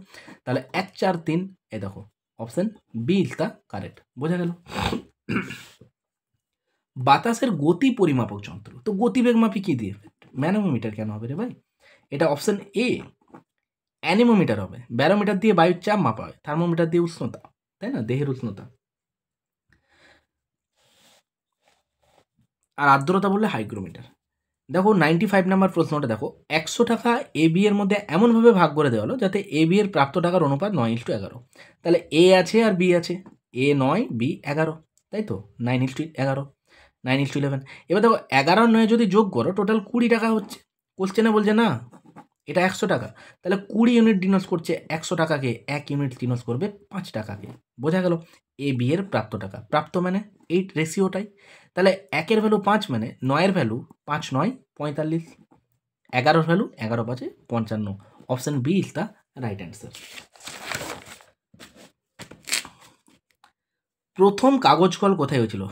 তাহলে 1 4 3, এ দেখো option B is the correct. বোঝা গেল? বাতাসের গতি পরিমাপক যন্ত্র, তো গতিবেগ মাপি কি দিয়ে? ম্যানোমিটার কেন হবে রে ভাই? এটা অপশন এ অ্যানিমোমিটার হবে। ব্যারোমিটার দিয়ে বায়ুর চাপ মাপা হয়, থার্মোমিটার দিয়ে উষ্ণতা, তাই না? দেহের উষ্ণতা। আর আর্দ্রতা বললে হাইগ্রোমিটার। দেখো 95 নাম্বার প্রশ্নটা দেখো, 100 টাকা এ বি এর মধ্যে এমনভাবে ভাগ করে দেওয়া হলো যাতে এ বি এর প্রাপ্ত টাকার অনুপাত 9:11। তাহলে এ আছে আর বি আছে, এ 9 বি 11, তাই তো? 9:11, 9:11। এবার দেখো 11 আর 9 যদি যোগ করো টোটাল 20 টাকা হচ্ছে। কোশ্চেনে বলছে না এটা 100 টাকা, তাহলে 20 ইউনিট ডিনোট করছে 100 টাকাকে, 1 ইউনিট ডিনোট করবে 5 টাকাকে। বোঝা গেল? এ বি এর প্রাপ্ত টাকা, প্রাপ্ত মানে এই রেশিওটাই। তাহলে 1-এর ভ্যালু 5 মানে 9-এর ভ্যালু 5 9 45, 11-র value 11 5 55। Option B is the right answer. প্রথম কাগজ কল কোথায় হয়েছিল?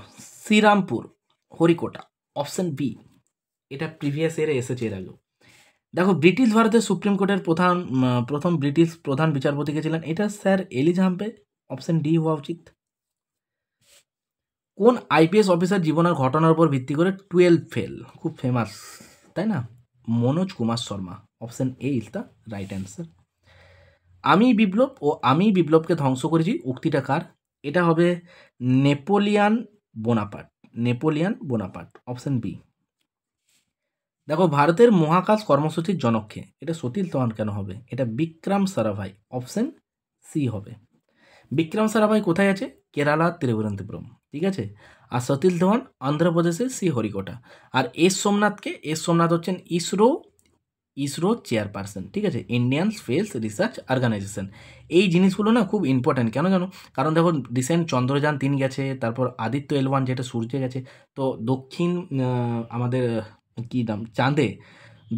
শ্রীরামপুর, হরিকোটা। অপশন বি, এটা প্রিভিয়াস ইয়ারে এসেছে এর আগেও। দেখো ব্রিটিশ ভারতের সুপ্রিম কোর্টের প্রথম ব্রিটিশ প্রধান বিচারপতি কে ছিলেন? এটা স্যার এলিজা হাম্পে। অপশন ডি হওয়া উচিত। কোন আইপিএস অফিসার জীবনের ঘটনার উপর ভিত্তি করে 12 ফেল, খুব ফেমাস তাই না? Manoj Kumar Sharma. Option A is the right answer. আমি বিপ্লব ও আমি বিপ্লবকে ধ্বংস করেছি উক্তিটা কার? এটা হবে Napoleon Bonaparte. Napoleon Bonaparte. Option B. দেখো ভারতের মহাকাশ কর্মসূচির জনককে, এটা সতীশ ধাওয়ান কেন হবে? এটা বিক্রম সারাভাই। অপশন সি হবে। বিক্রম সারাভাই কোথায় আছে? কেরালা তিরুবনন্তপুরম, ঠিক আছে। আর সতীশ ধাওয়ান অন্ধ্রপ্রদেশের শ্রীহরিকোটা। আর এস সোমনাথ হচ্ছেন ইসরো চেয়ারপারসন, ঠিক আছে, ইন্ডিয়ান স্পেস রিসার্চ অর্গানাইজেশন। এই জিনিসগুলো না খুব ইম্পর্ট্যান্ট, কেন জানো? কারণ দেখো রিসেন্ট চন্দ্রযান 3 গেছে, তারপর আদিত্য L1 যেটা সূর্যে গেছে। তো দক্ষিণ আমাদের কী নাম চাঁদে,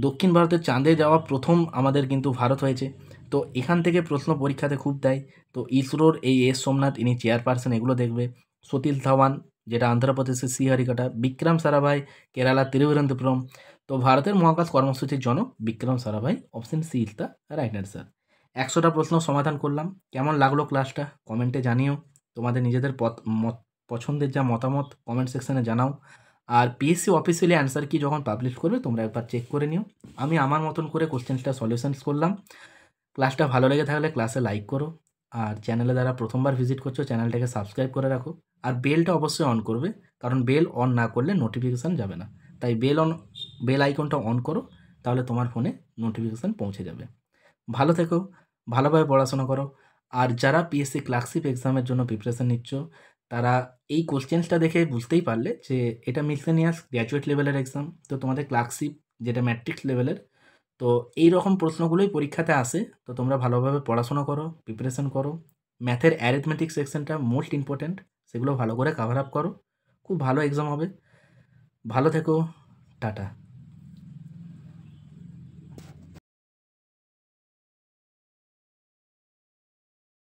দক্ষিণ ভারতের চাঁদে যাওয়া প্রথম আমাদের কিন্তু ভারত হয়েছে। তো এখান থেকে প্রশ্ন পরীক্ষাতে খুব দেয়। তো ইসরোর এই এস সোমনাথ ইনি চেয়ারপারসন, এগুলো দেখবে। সতীশ ধাওয়ান যেটা অন্ধ্রপ্রদেশের শ্রীহরিকোটা, বিক্রম সারাভাই কেরালা তিরুবনন্তপুরম। তো ভারতের মহাকাশ কর্মসূচির জনক Vikram Sarabhai, option C is the right answer. 100টা প্রশ্ন সমাধান করলাম। কেমন লাগলো ক্লাসটা কমেন্টে জানিও। তোমাদের নিজেদের পছন্দের যা মতামত কমেন্ট সেকশানে জানাও। আর পিএসসি অফিসিয়ালি অ্যান্সার কি যখন পাবলিশ করবে তোমরা একবার চেক করে নিও। আমি আমার মতন করে কোশ্চেন্সটা সলিউশনস করলাম। ক্লাসটা ভালো লেগে থাকলে ক্লাসে লাইক করো। আর চ্যানেলে যারা প্রথমবার ভিজিট করছো চ্যানেলটাকে সাবস্ক্রাইব করে রাখো। আর বেলটা অবশ্যই অন করবে, কারণ বেল অন না করলে নোটিফিকেশান যাবে না। তাই বেল আইকনটা অন করো, তাহলে তোমার ফোনে নোটিফিকেশান পৌঁছে যাবে। ভালো থেকো, ভালোভাবে পড়াশোনা করো। আর যারা পিএসসি ক্লার্কশিপ এক্সামের জন্য প্রিপারেশান নিচ্ছ, তারা এই কোশ্চেন্সটা দেখে বুঝতেই পারলে যে এটা মিসলেনিয়াস গ্র্যাজুয়েট লেভেলের এক্সাম। তো তোমাদের ক্লার্কশিপ যেটা ম্যাট্রিক্স লেভেলের, তো এই রকম প্রশ্নগুলোই পরীক্ষাতে আসে। তো তোমরা ভালোভাবে পড়াশোনা করো, প্রিপারেশান করো। ম্যাথের অ্যারিথমেটিক সেকশনটা মোস্ট ইম্পর্ট্যান্ট, সেগুলো ভালো করে কভার আপ করো। খুব ভালো এক্সাম হবে। ভালো থেকো, টাটা।